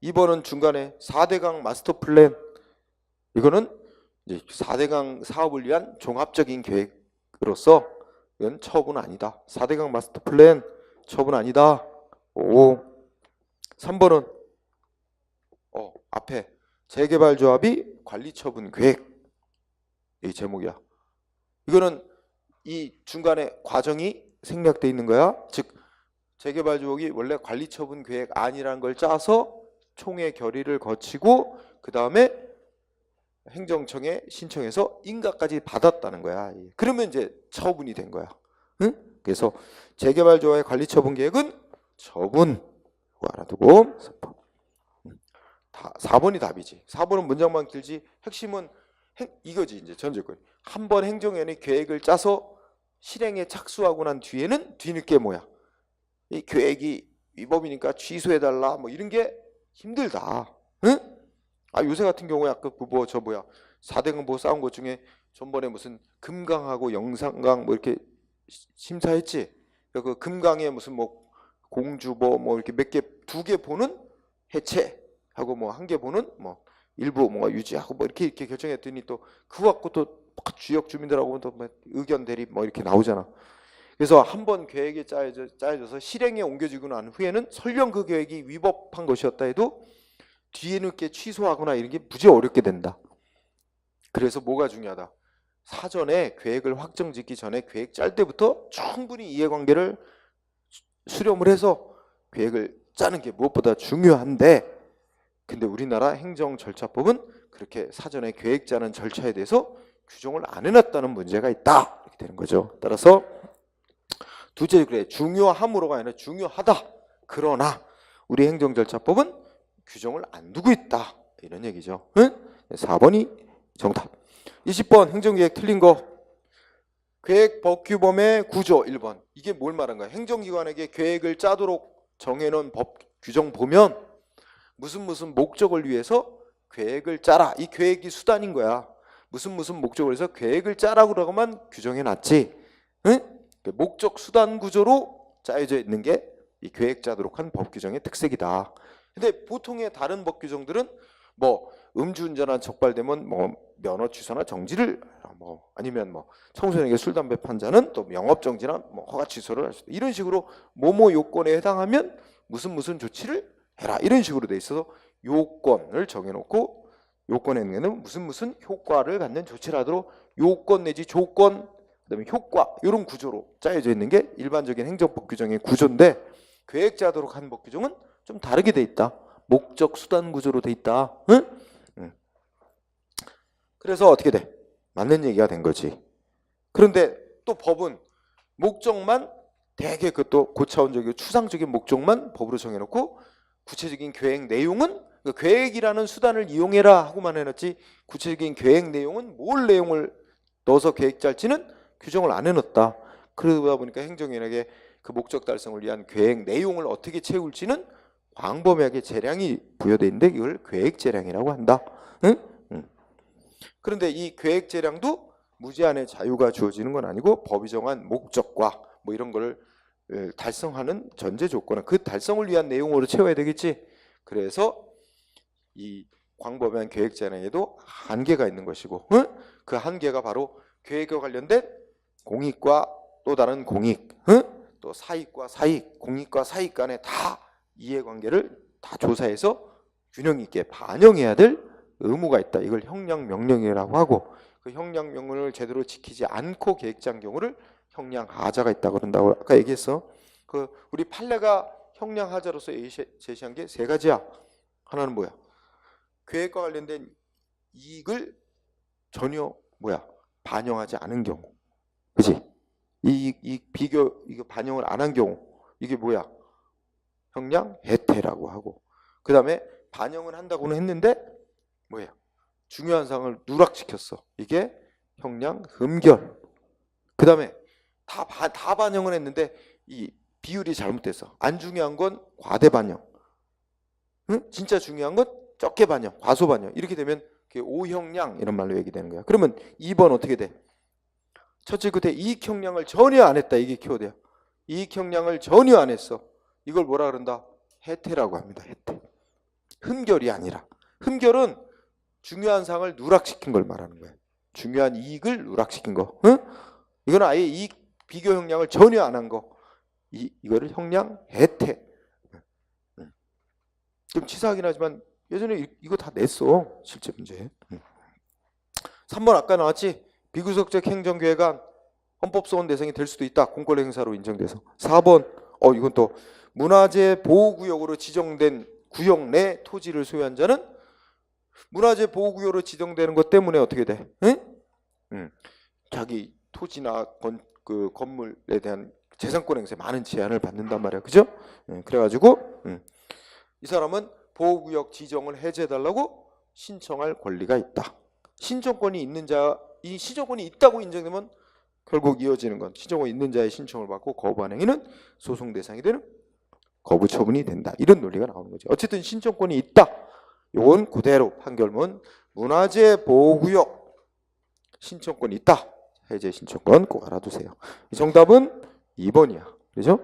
2번은 중간에 4대강 마스터 플랜. 이거는 이제 4대강 사업을 위한 종합적인 계획으로서 이건 처분 아니다. 4대강 마스터 플랜 처분 아니다. 3번은 앞에 재개발조합이 관리처분 계획 이 제목이야. 이거는 이 중간에 과정이 생략돼 있는 거야. 즉 재개발조합이 원래 관리처분 계획 안이라는 걸 짜서 총회 결의를 거치고 그 다음에 행정청에 신청해서 인가까지 받았다는 거야. 그러면 이제 처분이 된 거야. 응? 그래서 재개발조합의 관리처분 계획은 처분. 알아두고 4번이 답이지. 4번은 문장만 길지 핵심은 이거지. 이제 전제권. 한번 행정위원회 계획을 짜서 실행에 착수하고 난 뒤에는 뒤늦게 이 계획이 위법이니까 취소해달라 뭐 이런 게 힘들다. 응? 요새 같은 경우에 아까 4대강 싸운 것 중에 전번에 무슨 금강하고 영산강 뭐 이렇게 심사했지. 그 금강에 무슨 뭐 공주보 뭐 이렇게 몇 개, 2개 보는 해체하고 뭐 1개 보는 뭐 일부 뭔가 유지하고 뭐 이렇게 결정했더니 또 그거 갖고 또 지역 주민들하고 또 뭐 의견 대립 뭐 이렇게 나오잖아. 그래서 한번 계획이 짜여져서 실행에 옮겨지고 난 후에는 설령 그 계획이 위법한 것이었다 해도 뒤에는 게 취소하거나 이런 게 무지 어렵게 된다. 그래서 뭐가 중요하다. 사전에 계획을 확정짓기 전에 계획 짤 때부터 충분히 이해관계를 수렴을 해서 계획을 짜는 게 무엇보다 중요한데, 근데 우리나라 행정절차법은 그렇게 사전에 계획 짜는 절차에 대해서 규정을 안 해놨다는 문제가 있다. 이렇게 되는 거죠. 따라서 둘째, 그래, 중요함으로가 아니라 중요하다. 그러나 우리 행정절차법은 규정을 안 두고 있다. 이런 얘기죠. 응? 4번이 정답. 20번 행정계획 틀린 거. 계획 법규범의 구조 1번. 이게 뭘 말한 거야? 행정기관에게 계획을 짜도록 정해놓은 법 규정 보면 무슨 목적을 위해서 계획을 짜라. 이 계획이 수단인 거야. 무슨 목적을 위해서 계획을 짜라고만 규정해놨지. 응? 목적 수단 구조로 짜여져 있는 게 이 계획 짜도록 한 법 규정의 특색이다. 근데 보통의 다른 법 규정들은 뭐 음주운전한 적발되면 뭐 면허 취소나 정지를 뭐 아니면 뭐 청소년에게 술 담배 판 자는 또 영업 정지나 뭐 허가 취소를 할 수도, 이런 식으로 뭐뭐 요건에 해당하면 무슨 조치를 해라, 이런 식으로 돼 있어서 요건을 정해놓고 요건에는 무슨 효과를 갖는 조치를 하도록 요건 내지 조건, 그다음에 효과, 이런 구조로 짜여져 있는 게 일반적인 행정법 규정의 구조인데, 계획 짜도록 한 법 규정은 좀 다르게 돼 있다. 목적 수단 구조로 돼 있다. 응? 그래서 어떻게 돼? 맞는 얘기가 된 거지. 그런데 또 법은 목적만 되게 그것도 고차원적이고 추상적인 목적만 법으로 정해놓고 구체적인 계획 내용은 그 계획이라는 수단을 이용해라 하고만 해놨지, 구체적인 계획 내용은 뭘 내용을 넣어서 계획 짤지는 규정을 안 해놨다. 그러다 보니까 행정위원회에게 그 목적 달성을 위한 계획 내용을 어떻게 채울지는 광범위하게 재량이 부여되어 있는데 이걸 계획 재량이라고 한다. 응? 그런데 이 계획 재량도 무제한의 자유가 주어지는 건 아니고 법이 정한 목적과 뭐 이런 거를 달성하는 전제 조건은 그 달성을 위한 내용으로 채워야 되겠지. 그래서 이 광범위한 계획 재량에도 한계가 있는 것이고, 응? 그 한계가 바로 계획과 관련된 공익과 또 다른 공익, 응? 또 사익과 사익, 공익과 사익 간의 다 이해관계를 다 조사해서 균형 있게 반영해야 될 의무가 있다. 이걸 형량명령이라고 하고, 그 형량명령을 제대로 지키지 않고 계획자한 경우를 형량하자가 있다고 그런다고 아까 얘기했어. 그 우리 판례가 형량하자로서 제시한 게 3가지야. 하나는 뭐야? 계획과 관련된 이익을 전혀 반영하지 않은 경우, 그지? 이 비교 이거 반영을 안 한 경우, 이게 뭐야? 형량 해태라고 하고, 그 다음에 반영을 한다고는 했는데 뭐예요? 중요한 사항을 누락시켰어. 이게 형량 흠결. 그 다음에 다 반영을 했는데 이 비율이 잘못됐어. 안 중요한 건 과대 반영, 응? 진짜 중요한 건 적게 반영, 과소 반영. 이렇게 되면 그게 오형량 이런 말로 얘기되는 거야. 그러면 2번 어떻게 돼? 첫째 끝에 이익 형량을 전혀 안 했다. 이게 키워드야. 이익 형량을 전혀 안 했어. 이걸 뭐라 그런다? 해태라고 합니다. 해태. 흠결이 아니라. 흠결은 중요한 사항을 누락시킨 걸 말하는 거야. 중요한 이익을 누락시킨 거. 응? 이건 아예 이익 비교 형량을 전혀 안 한 거. 이거를 형량 해태. 좀 치사하긴 하지만 예전에 이거 다 냈어. 실제 문제. 3번 아까 나왔지? 비구속적 행정계획안 헌법소원 대상이 될 수도 있다. 공권력 행사로 인정돼서. 4번 이건 또 문화재 보호구역으로 지정된 구역 내 토지를 소유한 자는 문화재 보호구역으로 지정되는 것 때문에 어떻게 돼? 응? 자기 토지나 그 건물에 대한 재산권 행사에 많은 제한을 받는단 말이야. 그죠? 그래가지고 이 사람은 보호구역 지정을 해제해달라고 신청할 권리가 있다. 신청권이 있는 자, 이 신청권이 있다고 인정되면 결국 이어지는 건 신청권이 있는 자의 신청을 받고 거부한 행위는 소송 대상이 되는 거부 처분이 된다. 이런 논리가 나오는 거죠. 어쨌든 신청권이 있다. 요건 그대로 판결문 문화재 보호구역 신청권이 있다. 해제 신청권 꼭 알아두세요. 정답은 2번이야. 그죠?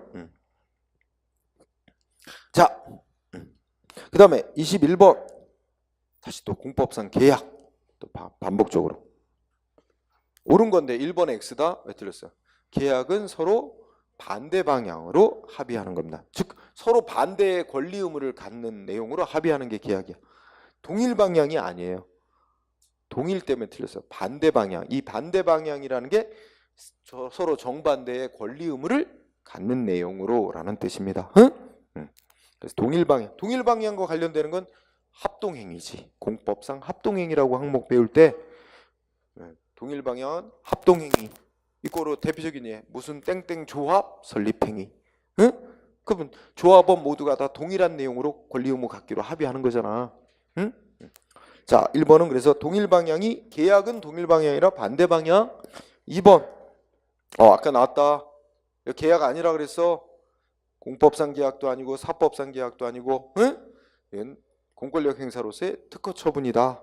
자, 그 다음에 21번. 다시 또 공법상 계약. 또 반복적으로. 옳은 건데 1번의 X다. 왜 틀렸어요? 계약은 서로 반대 방향으로 합의하는 겁니다. 즉 서로 반대의 권리 의무를 갖는 내용으로 합의하는 게 계약이야. 동일 방향이 아니에요. 동일 때문에 틀렸어요. 반대 방향. 이 반대 방향이라는 게 서로 정반대의 권리 의무를 갖는 내용으로 라는 뜻입니다. 그래서 동일 방향과 관련되는 건 합동행위지. 공법상 합동행위라고 항목 배울 때 동일 방향은 합동행위. 이거로 대표적인 예 무슨 땡땡 조합 설립행위. 그러면 조합원 모두가 다 동일한 내용으로 권리 의무 갖기로 합의하는 거잖아. 자, 1번은 그래서 동일 방향이 계약은 동일 방향이라 반대 방향. 2번. 아까 나왔다. 계약 아니라 그랬어. 공법상 계약도 아니고 사법상 계약도 아니고 이건 공권력 행사로서의 특허 처분이다.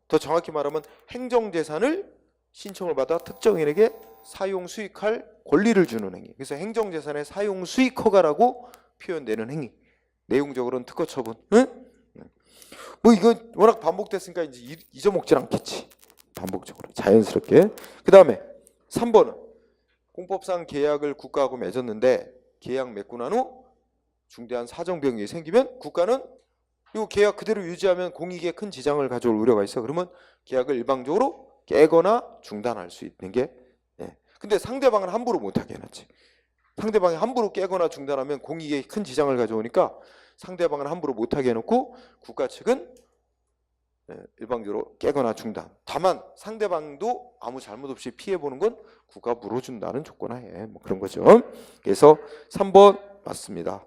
더 정확히 말하면 행정재산을 신청을 받아 특정인에게 사용 수익할 권리를 주는 행위. 그래서 행정재산의 사용 수익허가라고 표현되는 행위. 내용적으로는 특허 처분. 뭐 이건 워낙 반복됐으니까 이제 잊어먹질 않겠지. 반복적으로 자연스럽게. 그 다음에 3번은 공법상 계약을 국가하고 맺었는데 계약 맺고 난 후 중대한 사정병이 생기면 국가는 이 계약 그대로 유지하면 공익에 큰 지장을 가져올 우려가 있어. 그러면 계약을 일방적으로 깨거나 중단할 수 있는 게. 근데 상대방은 함부로 못하게 해놨지. 상대방이 함부로 깨거나 중단하면 공익에 큰 지장을 가져오니까 상대방은 함부로 못하게 해놓고 국가 측은 일방적으로 깨거나 중단. 다만 상대방도 아무 잘못 없이 피해보는 건 국가 물어준다는 조건하에 뭐 그런 거죠. 그래서 3번 맞습니다.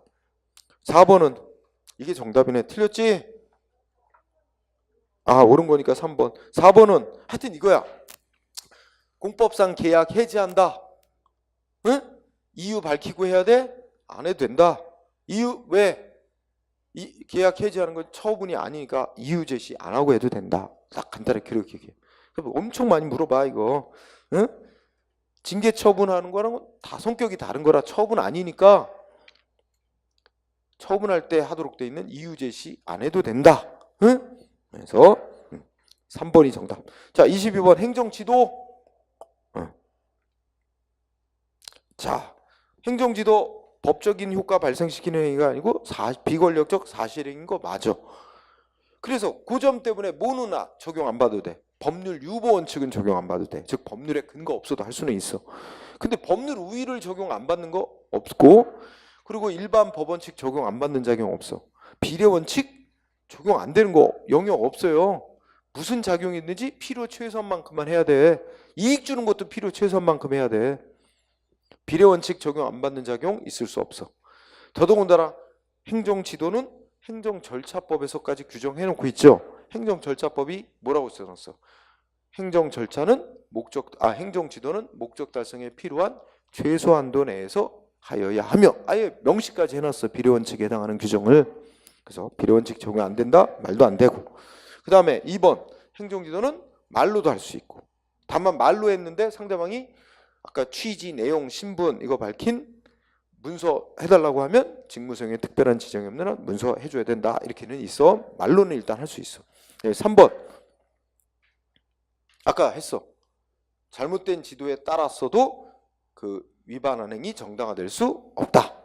4번은 이게 정답이네. 틀렸지? 옳은 거니까 3번. 4번은 하여튼 이거야. 공법상 계약 해지한다. 이유 밝히고 해야 돼? 안 해도 된다. 이유 왜? 이 계약 해지하는 건 처분이 아니니까 이유 제시 안 하고 해도 된다. 딱 간단하게 그렇게 얘기해. 엄청 많이 물어봐 이거. 징계 처분하는 거랑은 다 성격이 다른 거라 처분 아니니까 처분할 때 하도록 돼 있는 이유 제시 안 해도 된다. 그래서 3번이 정답. 자, 22번 행정지도. 자, 행정지도 법적인 효과 발생시키는 행위가 아니고 비권력적 사실행위인 거 맞아. 그래서 그 점 때문에 모누나 적용 안 받아도 돼. 법률 유보 원칙은 적용 안 받아도 돼. 즉 법률에 근거 없어도 할 수는 있어. 근데 법률 우위를 적용 안 받는 거 없고, 그리고 일반 법원칙 적용 안 받는 작용 없어. 비례 원칙 적용 안 되는 거 영역 없어요. 무슨 작용이 있는지 필요 최소한만큼만 해야 돼. 이익 주는 것도 필요 최소한만큼 해야 돼. 비례 원칙 적용 안 받는 작용 있을 수 없어. 더더군다나 행정지도는 행정절차법에서까지 규정해 놓고 있죠. 행정절차법이 뭐라고 써놨어? 행정지도는 목적 달성에 필요한 최소한도 내에서 하여야 하며 아예 명시까지 해놨어. 비례 원칙에 해당하는 규정을. 그래서 비례 원칙 적용 안 된다? 말도 안 되고. 그 다음에 2번 행정지도는 말로도 할 수 있고, 다만 말로 했는데 상대방이 아까 취지, 내용, 신분 이거 밝힌 문서 해달라고 하면 직무성에 특별한 지정이 없는 한 문서 해줘야 된다. 이렇게는 있어. 말로는 일단 할 수 있어. 3번 아까 했어. 잘못된 지도에 따랐어도 그 위반한 행위 정당화될 수 없다.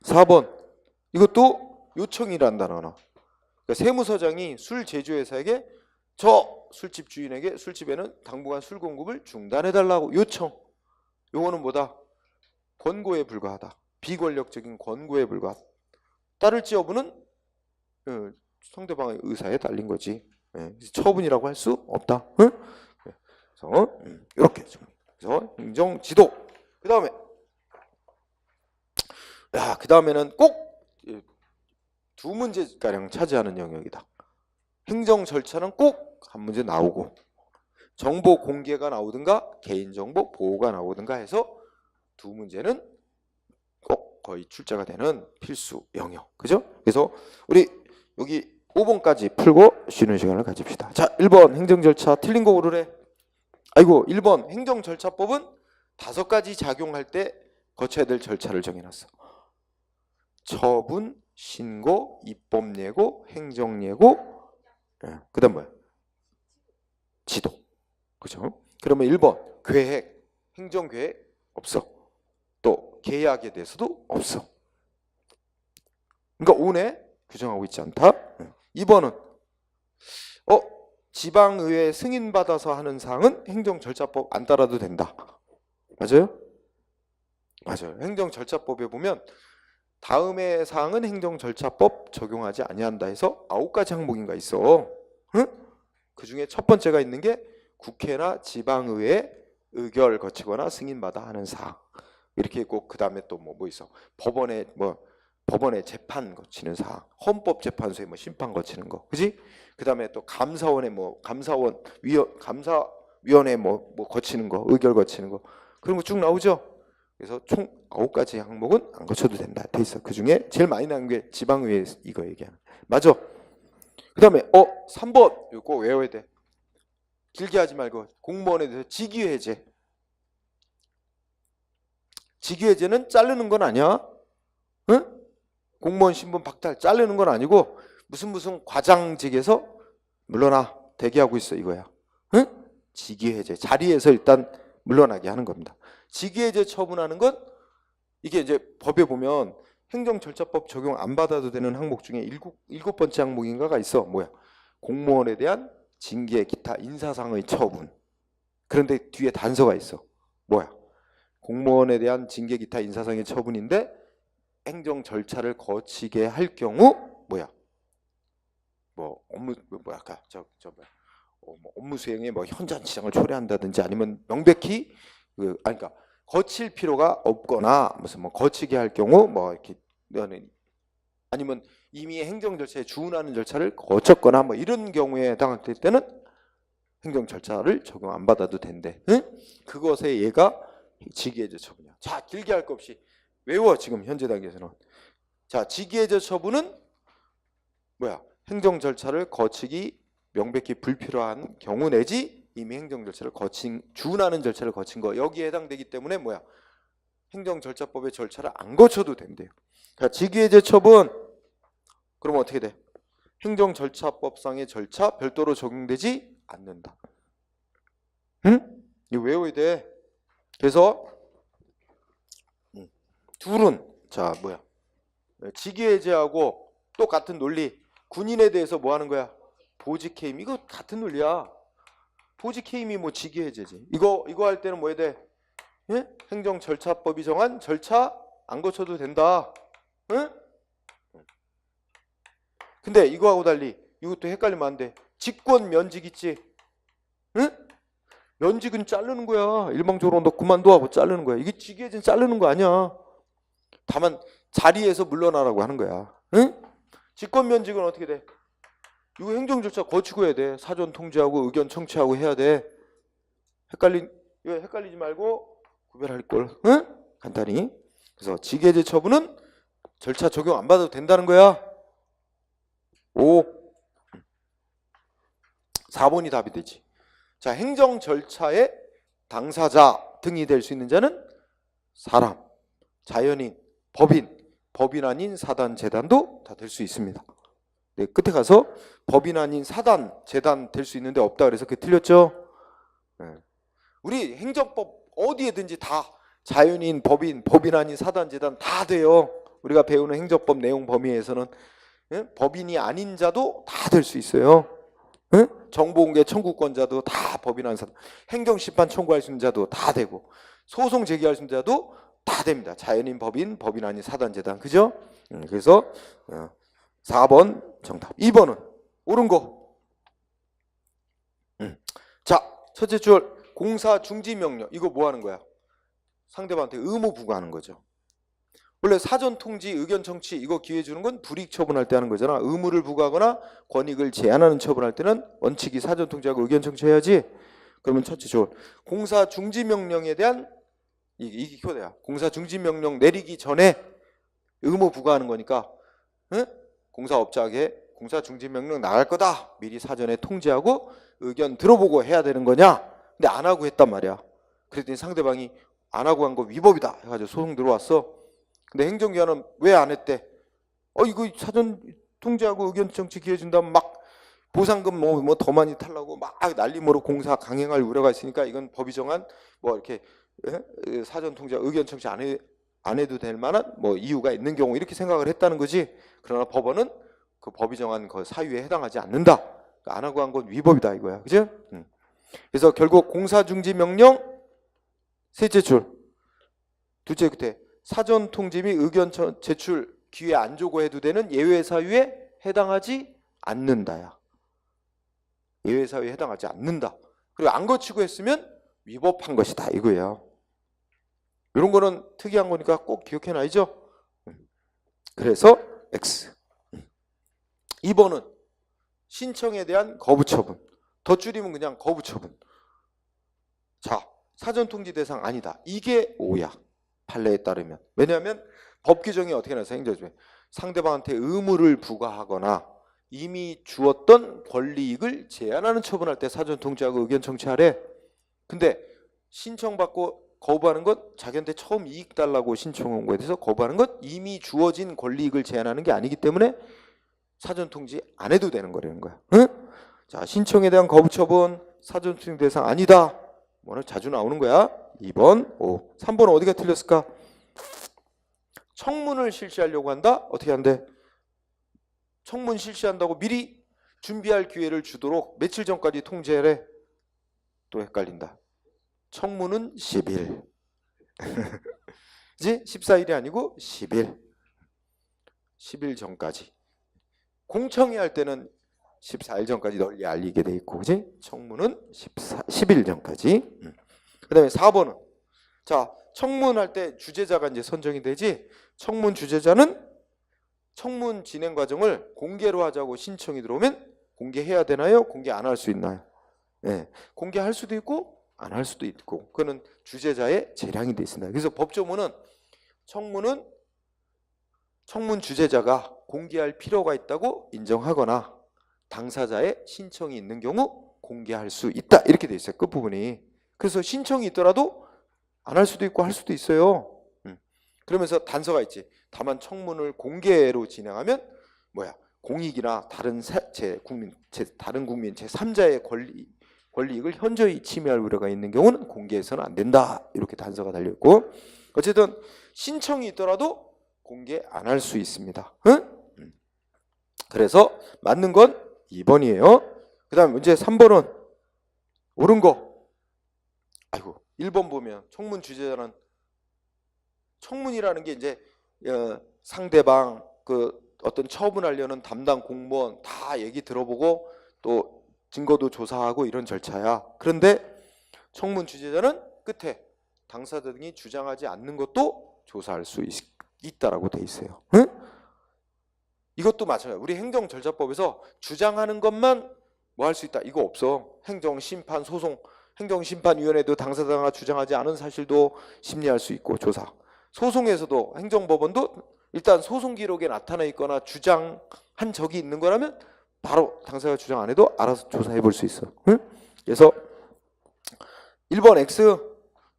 4번 이것도 요청이라는 단어가 나와. 그러니까 세무서장이 술 제조회사에게 저 술집 주인에게 술집에는 당분간 술 공급을 중단해달라고 요청. 요거는 뭐다? 권고에 불과하다. 비권력적인 권고에 불과하다. 따를지 여부는 상대방의 의사에 달린 거지. 처분이라고 할 수 없다. 그래서 이렇게. 그래서 행정지도. 그 다음에는 꼭 두 문제가량 차지하는 영역이다. 행정 절차는 꼭 한 문제 나오고, 정보 공개가 나오든가 개인정보 보호가 나오든가 해서 두 문제는 꼭 거의 출제가 되는 필수 영역. 그죠? 그래서 우리 여기 5번까지 풀고 쉬는 시간을 가집시다. 자, 1번 행정 절차 틀린 거 고르래. 아이고 1번 행정절차법은 5가지 작용할 때 거쳐야 될 절차를 정해놨어. 처분, 신고, 입법예고, 행정예고, 그 다음 뭐야? 지도. 그죠? 그러면 1번 계획, 행정계획 없어. 또 계약에 대해서도 없어. 그러니까 오내 규정하고 있지 않다. 2번은 지방의회 승인받아서 하는 사항은 행정절차법 안 따라도 된다. 맞아요? 맞아요. 행정절차법에 보면 다음의 사항은 행정절차법 적용하지 아니한다 해서 9가지 항목인가 있어. 응? 그 중에 첫 번째가 있는 게 국회나 지방의회 의결 거치거나 승인받아 하는 사항. 이렇게 있고 그 다음에 또 뭐 있어? 법원에 재판 거치는 사항, 헌법재판소에 심판 거치는 거, 그지? 그 다음에 또 감사원에 감사위원회 거치는 거, 의결 거치는 거, 그런 거 쭉 나오죠. 그래서 총 9가지 항목은 안 거쳐도 된다 돼 있어. 그 중에 제일 많이 나온 게 지방의회 이거 얘기하는. 맞아. 그 다음에 3번 이거 꼭 외워야 돼. 길게 하지 말고 공무원에 대해서 직위해제. 직위해제는 자르는 건 아니야. 응? 공무원 신분 박탈 자르는 건 아니고 무슨 과장직에서 물러나 대기하고 있어 이거야. 응? 직위해제 자리에서 일단 물러나게 하는 겁니다. 직위해제 처분하는 건 이게 이제 법에 보면 행정절차법 적용 안 받아도 되는 항목 중에 일곱 번째 항목인가가 있어. 뭐야? 공무원에 대한 징계 기타 인사상의 처분. 그런데 뒤에 단서가 있어. 뭐야? 공무원에 대한 징계 기타 인사상의 처분인데 행정 절차를 거치게 할 경우 뭐야? 업무 수행에 현장 지장을 초래한다든지 아니면 명백히 그러니까 거칠 필요가 없거나 거치게 할 경우 이렇게 아니면 이미 행정 절차에 준하는 절차를 거쳤거나 이런 경우에 해당할 때는 행정 절차를 적용 안 받아도 된대. 응? 그것에 얘가 직위해제 처분이야. 자, 길게 할 거 없이 외워. 지금 현재 단계에서는. 자, 직위해제 처분은 뭐야? 행정 절차를 거치기 명백히 불필요한 경우 내지 이미 행정 절차를 준하는 절차를 거친 거 여기에 해당되기 때문에 뭐야? 행정절차법의 절차를 안 거쳐도 된대요. 자, 직위해제 처분 그러면 어떻게 돼? 행정절차법상의 절차 별도로 적용되지 않는다. 응? 이거 외워야 돼. 그래서 둘은 직위해제하고 똑같은 논리. 군인에 대해서 뭐 하는 거야? 보직해임. 이거 같은 논리야. 보직해임이 직위해제지. 이거 할 때는 뭐 해야 돼? 예? 행정절차법이 정한 절차 안 거쳐도 된다. 응? 근데 이거하고 달리 이것도 헷갈리면 안 돼. 직권 면직 있지? 응? 면직은 자르는 거야. 일방적으로 너 그만둬 하고 자르는 거야. 이게 직위해제는 자르는 거 아니야. 다만 자리에서 물러나라고 하는 거야. 응? 직권 면직은 어떻게 돼? 이거 행정 절차 거치고 해야 돼. 사전 통지하고 의견 청취하고 해야 돼. 이거 헷갈리지 말고 구별할 걸. 응? 간단히. 그래서 직위해제 처분은 절차 적용 안 받아도 된다는 거야. 4번이 답이 되지. 자, 행정 절차의 당사자 등이 될 수 있는 자는 사람, 자연인, 법인 아닌 사단, 재단도 다 될 수 있습니다. 네, 끝에 가서 법인 아닌 사단, 재단 될 수 있는데 없다 그래서 그게 틀렸죠. 네. 우리 행정법 어디에든지 다 자연인, 법인 아닌 사단, 재단 다 돼요. 우리가 배우는 행정법 내용 범위에서는 법인이 아닌 자도 다 될 수 있어요. 정보공개 청구권자도 다 법인 아닌 사단, 행정심판 청구할 수 있는 자도 다 되고 소송 제기할 수 있는 자도 다 됩니다. 자연인, 법인 아닌 사단, 재단. 그죠? 그래서 4번 정답. 2번은 옳은 거. 자, 첫째 줄 공사 중지 명령. 이거 뭐 하는 거야? 상대방한테 의무 부과하는 거죠. 원래 사전 통지, 의견 청취 이거 기회 주는 건 불이익 처분할 때 하는 거잖아. 의무를 부과하거나 권익을 제한하는 처분할 때는 원칙이 사전 통지하고 의견 청취해야지. 그러면 첫째 줄 공사 중지 명령에 대한 이게 교대야. 공사 중지 명령 내리기 전에 의무 부과하는 거니까 공사업자에게 공사 중지 명령 나갈 거다 미리 사전에 통지하고 의견 들어보고 해야 되는 거냐? 근데 안 하고 했단 말이야. 그랬더니 상대방이 안 하고 한 거 위법이다 해가지고 소송 들어왔어. 근데 행정기관은 왜 안 했대? 이거 사전 통지하고 의견 정치 기회 준다면 막 보상금 뭐 더 많이 달라고 막 난리모로 공사 강행할 우려가 있으니까 이건 법이 정한 뭐 이렇게 사전 통지 의견 청취 안 해도 될 만한 뭐 이유가 있는 경우 이렇게 생각을 했다는 거지. 그러나 법원은 그 법이 정한 그 사유에 해당하지 않는다. 안 하고 한 건 위법이다 이거야. 그죠? 그래서 결국 공사 중지 명령 셋째 줄. 둘째 끝에 사전 통지 및 의견 제출 기회 안 주고 해도 되는 예외 사유에 해당하지 않는다야. 예외 사유에 해당하지 않는다. 그리고 안 거치고 했으면 위법한 것이다 이거예요. 이런 거는 특이한 거니까 꼭 기억해 놔야죠. 그래서 X. 2번은 신청에 대한 거부 처분. 더 줄이면 그냥 거부 처분. 자, 사전 통지 대상 아니다. 이게 O야. 판례에 따르면. 왜냐하면 법 규정이 어떻게 나서 행정조에 상대방한테 의무를 부과하거나 이미 주었던 권리이익을 제한하는 처분할 때 사전 통지하고 의견 청취하래. 근데 신청받고 거부하는 것, 자기한테 처음 이익 달라고 신청한 거에 대해서 거부하는 것, 이미 주어진 권리이익을 제한하는 게 아니기 때문에 사전 통지 안 해도 되는 거라는 거야. 응? 자, 신청에 대한 거부 처분, 사전 통지 대상 아니다. 뭐는 자주 나오는 거야. 2번, 5. 3번은 어디가 틀렸을까? 청문을 실시하려고 한다? 어떻게 한대? 청문 실시한다고 미리 준비할 기회를 주도록 며칠 전까지 통지해래. 또 헷갈린다. 청문은 10일. 이제 14일이 아니고 10일. 10일 전까지. 공청회 할 때는 14일 전까지 널리 알리게 돼 있고, 그지? 청문은 10일 전까지. 그 다음에 4번은 자, 청문할 때 주재자가 이제 선정이 되지. 청문 주재자는 청문 진행 과정을 공개로 하자고 신청이 들어오면 공개해야 되나요? 공개 안 할 수 있나요? 네, 공개할 수도 있고 안 할 수도 있고 그거는 주재자의 재량이 돼 있습니다. 그래서 법조문은 청문은 청문 주재자가 공개할 필요가 있다고 인정하거나 당사자의 신청이 있는 경우 공개할 수 있다 이렇게 돼 있어요. 끝부분이. 그래서 신청이 있더라도 안 할 수도 있고 할 수도 있어요. 그러면서 단서가 있지. 다만 청문을 공개로 진행하면 공익이나 다른 다른 국민 제3자의 권리익을 현저히 침해할 우려가 있는 경우는 공개해서는 안 된다. 이렇게 단서가 달려 있고 어쨌든 신청이 있더라도 공개 안 할 수 있습니다. 응? 그래서 맞는 건 2번이에요. 그다음 문제 3번은 옳은 거. 아이고 1번 보면 청문 주재자는 청문이라는 게 이제 상대방 그 어떤 처분하려는 담당 공무원 다 얘기 들어보고 또 증거도 조사하고 이런 절차야. 그런데 청문 주재자는 끝에 당사자 등이 주장하지 않는 것도 조사할 수 있다라고 돼 있어요. 응? 이것도 마찬가지야. 우리 행정절차법에서 주장하는 것만 뭐 할 수 있다 이거 없어. 행정심판 소송 행정심판위원회도 당사자가 주장하지 않은 사실도 심리할 수 있고 조사. 소송에서도 행정법원도 일단 소송 기록에 나타나 있거나 주장한 적이 있는 거라면 바로 당사자가 주장 안 해도 알아서 조사해 볼 수 있어. 응? 그래서 1번 X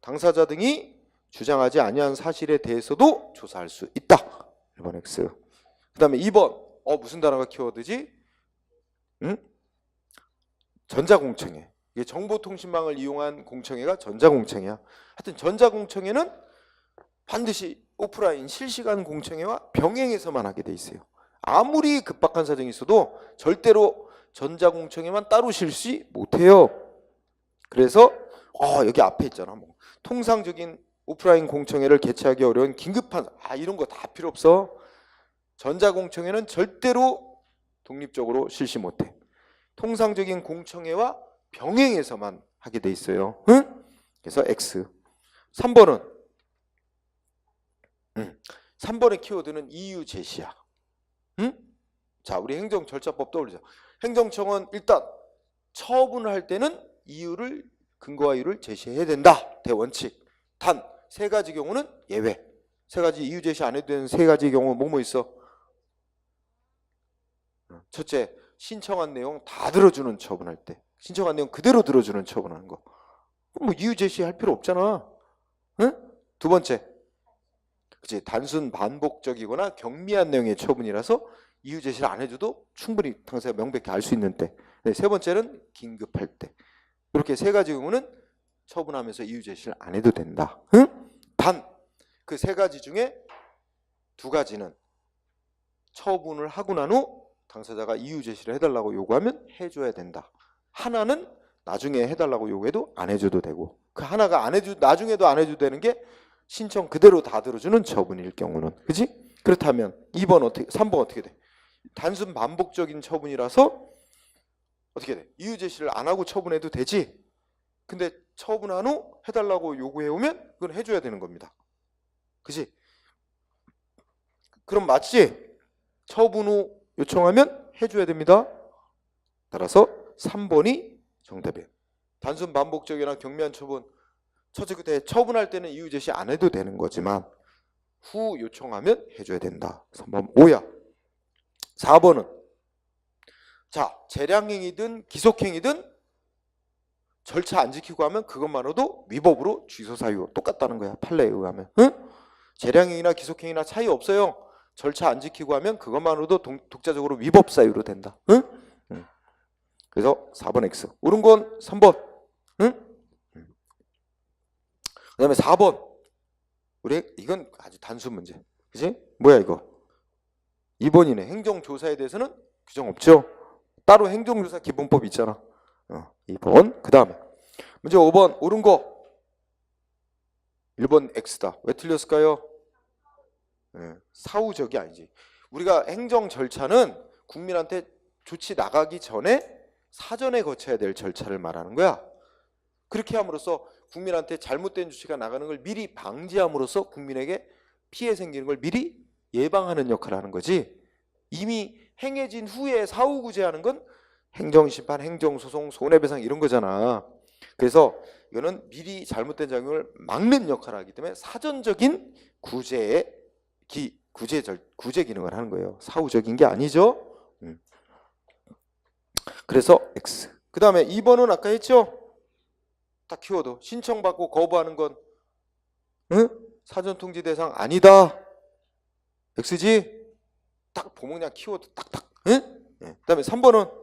당사자 등이 주장하지 아니한 사실에 대해서도 조사할 수 있다. 1번 X. 그 다음에 2번 무슨 단어가 키워드지? 응? 전자공청회. 이게 정보통신망을 이용한 공청회가 전자공청회야. 하여튼 전자공청회는 반드시 오프라인 실시간 공청회와 병행해서만 하게 돼 있어요. 아무리 급박한 사정이 있어도 절대로 전자공청회만 따로 실시 못해요. 그래서 여기 앞에 있잖아. 뭐 통상적인 오프라인 공청회를 개최하기 어려운 긴급한 이런 거 다 필요 없어. 전자공청회는 절대로 독립적으로 실시 못해. 통상적인 공청회와 병행해서만 하게 돼 있어요. 응? 그래서 X. 3번의 키워드는 이유 제시야. 응? 자, 우리 행정절차법 떠올리자. 행정청은 일단 처분할 때는 근거와 이유를 제시해야 된다. 대원칙. 단 세 가지 경우는 예외. 세 가지 이유 제시 안 해도 되는 세 가지 경우 뭐뭐 있어? 첫째, 신청한 내용 다 들어주는 처분할 때. 신청한 내용 그대로 들어주는 처분하는 거. 그럼 뭐 이유 제시할 필요 없잖아. 응? 두 번째, 그치, 단순 반복적이거나 경미한 내용의 처분이라서 이유 제시를 안 해줘도 충분히 당사자가 명백히 알 수 있는 때. 네, 세 번째는 긴급할 때. 이렇게 세 가지 경우는 처분하면서 이유 제시를 안 해도 된다. 응? 단 그 세 가지 중에 두 가지는 처분을 하고 난 후 당사자가 이유 제시를 해달라고 요구하면 해줘야 된다. 하나는 나중에 해달라고 요구해도 안 해줘도 되고, 그 하나가 나중에도 안 해줘도 되는 게 신청 그대로 다 들어주는 처분일 경우는, 그지? 그렇다면 3번 어떻게 돼? 단순 반복적인 처분이라서 어떻게 돼? 이유 제시를 안 하고 처분해도 되지. 근데 처분한 후 해달라고 요구해오면 그건 해줘야 되는 겁니다. 그지? 그럼 맞지? 처분 후 요청하면 해줘야 됩니다. 따라서 3번이 정답이에요. 단순 반복적이나 경미한 처분, 첫째 그때 처분할 때는 이유 제시 안 해도 되는 거지만 후 요청하면 해줘야 된다. 3번 O야. 4번은 자, 재량행위든 기속행위든 절차 안 지키고 하면 그것만으로도 위법으로 취소 사유 똑같다는 거야. 판례에 의하면. 응? 재량행위나 기속행위나 차이 없어요. 절차 안 지키고 하면 그것만으로도 독자적으로 위법 사유로 된다. 응? 응. 그래서 4번 X. 옳은 건 3번. 응? 그 다음에 4번. 우리 이건 아주 단순 문제. 그지? 뭐야 이거? 2번이네. 행정조사에 대해서는 규정 없죠. 따로 행정조사 기본법 있잖아. 2번. 그 다음에 문제 5번. 옳은 거 1번 X다. 왜 틀렸을까요? 사후적이 아니지. 우리가 행정 절차는 국민한테 조치 나가기 전에 사전에 거쳐야 될 절차를 말하는 거야. 그렇게 함으로써 국민한테 잘못된 조치가 나가는 걸 미리 방지함으로써 국민에게 피해 생기는 걸 미리 예방하는 역할을 하는 거지. 이미 행해진 후에 사후구제하는 건 행정심판, 행정소송, 손해배상 이런 거잖아. 그래서 이거는 미리 잘못된 작용을 막는 역할을 하기 때문에 사전적인 구제 기능을 하는 거예요. 사후적인 게 아니죠. 그래서 X. 그 다음에 2번은 아까 했죠. 딱 키워드 신청받고 거부하는 건 사전통지 대상 아니다. X지. 딱 보면 그냥 키워드 딱딱. 그 다음에 3번은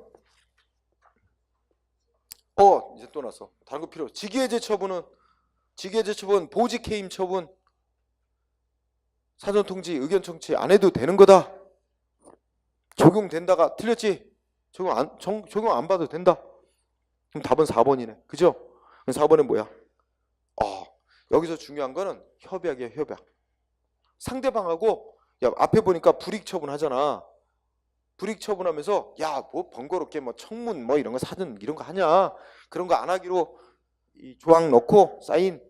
이제 또 나서 다른 거 필요. 직위해제 처분은 보직 해임 처분 사전통지 의견 청취 안 해도 되는 거다. 적용된다가 틀렸지. 적용 안 받아도 된다. 그럼 답은 4번이네. 그죠? 4번은 뭐야? 여기서 중요한 거는 협약이야. 협약. 상대방하고 야 앞에 보니까 불이익 처분 하잖아. 불이익 처분하면서 야 뭐 번거롭게 뭐 청문 뭐 이런 거 사전 이런 거 하냐. 그런 거 안 하기로 이 조항 넣고 사인.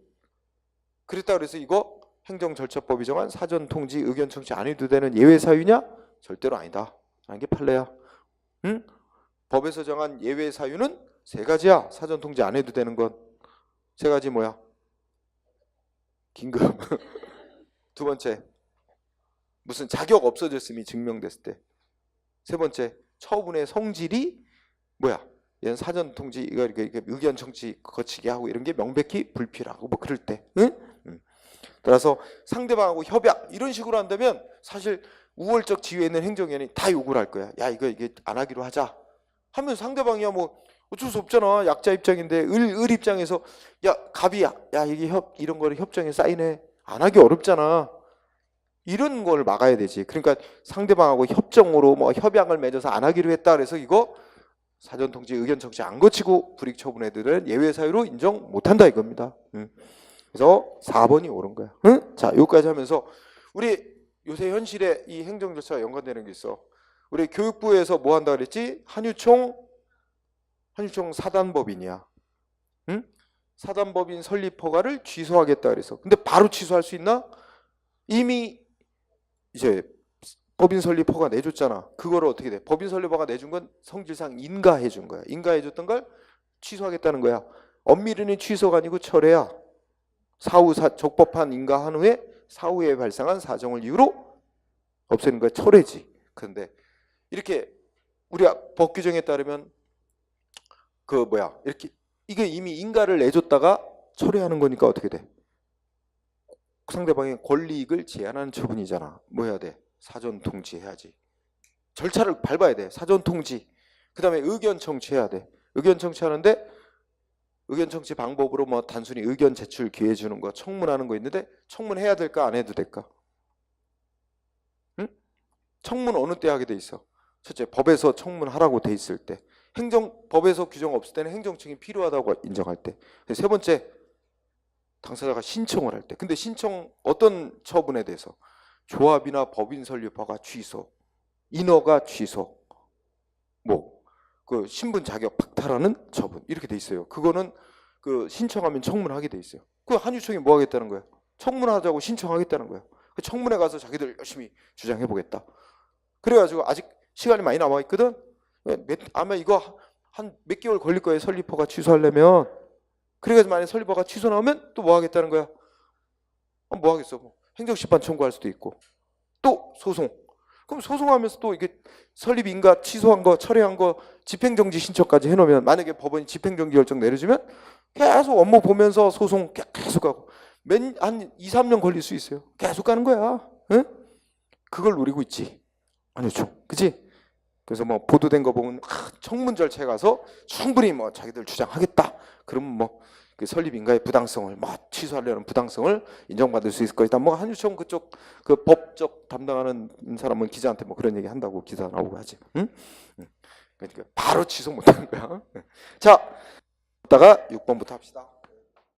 그랬다 그래서 이거 행정절차법이 정한 사전통지 의견 청취 안 해도 되는 예외 사유냐? 절대로 아니다. 라는 게 판례야. 응? 법에서 정한 예외 사유는 세 가지야. 사전통지 안 해도 되는 건. 세 가지 뭐야? 긴급. 두 번째, 무슨 자격 없어졌음이 증명됐을 때. 세 번째, 처분의 성질이 뭐야? 얘는 사전통지 이거 이렇게 의견 청취 거치게 하고 이런 게 명백히 불필요하고 뭐 그럴 때. 응? 따라서 상대방하고 협약 이런 식으로 한다면 사실 우월적 지위에 있는 행정위원이 다 요구를 할 거야. 야 이게 안 하기로 하자. 하면 상대방이야 뭐 어쩔 수 없잖아. 약자 입장인데 을 입장에서 야 갑이 야 이게 이런 거를 협정에 사인해. 안 하기 어렵잖아. 이런 걸 막아야 되지. 그러니까 상대방하고 협정으로 뭐 협약을 맺어서 안 하기로 했다 그래서 이거 사전통지 의견 청취 안 거치고 불이익 처분해들은 예외 사유로 인정 못한다 이겁니다. 그래서 4번이 옳은 거야. 자, 여기까지 하면서 우리 요새 현실에 이 행정 절차와 연관되는 게 있어. 우리 교육부에서 뭐 한다 그랬지? 한유총 사단법인이야. 사단법인 설립 허가를 취소하겠다 그래서. 근데 바로 취소할 수 있나? 이미 이제 법인 설립 허가 내줬잖아. 그거를 어떻게 돼? 법인 설립 허가 내준 건 성질상 인가해 준 거야. 인가해 줬던 걸 취소하겠다는 거야. 엄밀히는 취소가 아니고 철회야. 사후 적법한 인가한 후에 사후에 발생한 사정을 이유로 없애는 거야. 철회지. 그런데 이렇게 우리가 법 규정에 따르면 이렇게 이게 이미 인가를 내줬다가 철회하는 거니까 어떻게 돼? 상대방의 권리익을 제한하는 처분이잖아. 뭐 해야 돼? 사전 통지해야지. 절차를 밟아야 돼. 사전 통지. 그 다음에 의견 청취해야 돼. 의견 청취하는데 의견 청취 방법으로 뭐 단순히 의견 제출 기회 주는 거, 청문하는 거 있는데 청문해야 될까 안 해도 될까? 응? 청문 어느 때 하게 돼 있어? 첫째, 법에서 청문하라고 돼 있을 때. 법에서 규정 없을 때는 행정청이 필요하다고 인정할 때. 세 번째, 당사자가 신청을 할 때. 근데 신청 어떤 처분에 대해서? 조합이나 법인 설립허가 취소, 인허가 취소, 뭐 그 신분 자격 박탈하는 처분 이렇게 돼 있어요. 그거는 그 신청하면 청문하게 돼 있어요. 그 한유총이 뭐 하겠다는 거야? 청문하자고 신청하겠다는 거야. 그 청문회 가서 자기들 열심히 주장해 보겠다. 그래가지고 아직 시간이 많이 남아 있거든. 아마 이거 한 몇 개월 걸릴 거예요. 설립허가 취소하려면. 그래가지고 만약 설립허가 취소 나오면 또 뭐 하겠다는 거야? 뭐 하겠어? 뭐 행정심판 청구할 수도 있고 또 소송. 그럼 소송하면서 또 이게 설립 인가 취소한 거, 철회한 거, 집행정지 신청까지 해놓으면 만약에 법원이 집행정지 결정 내려주면 계속 업무 보면서 소송 계속 가고 한 2, 3년 걸릴 수 있어요. 계속 가는 거야. 응? 그걸 노리고 있지. 아니죠. 그치? 그래서 뭐 보도된 거 보면 청문 절차에 가서 충분히 뭐 자기들 주장하겠다. 그러면 뭐 그 설립 인가의 부당성을 뭐 취소하려는 부당성을 인정받을 수 있을 것이다. 뭐 한유총 그쪽 그 법적 담당하는 사람은 기자한테 뭐 그런 얘기 한다고 기사 나오고 하지. 응? 그러니까 바로 취소 못하는 거야. 자, 이따가 6번부터 합시다.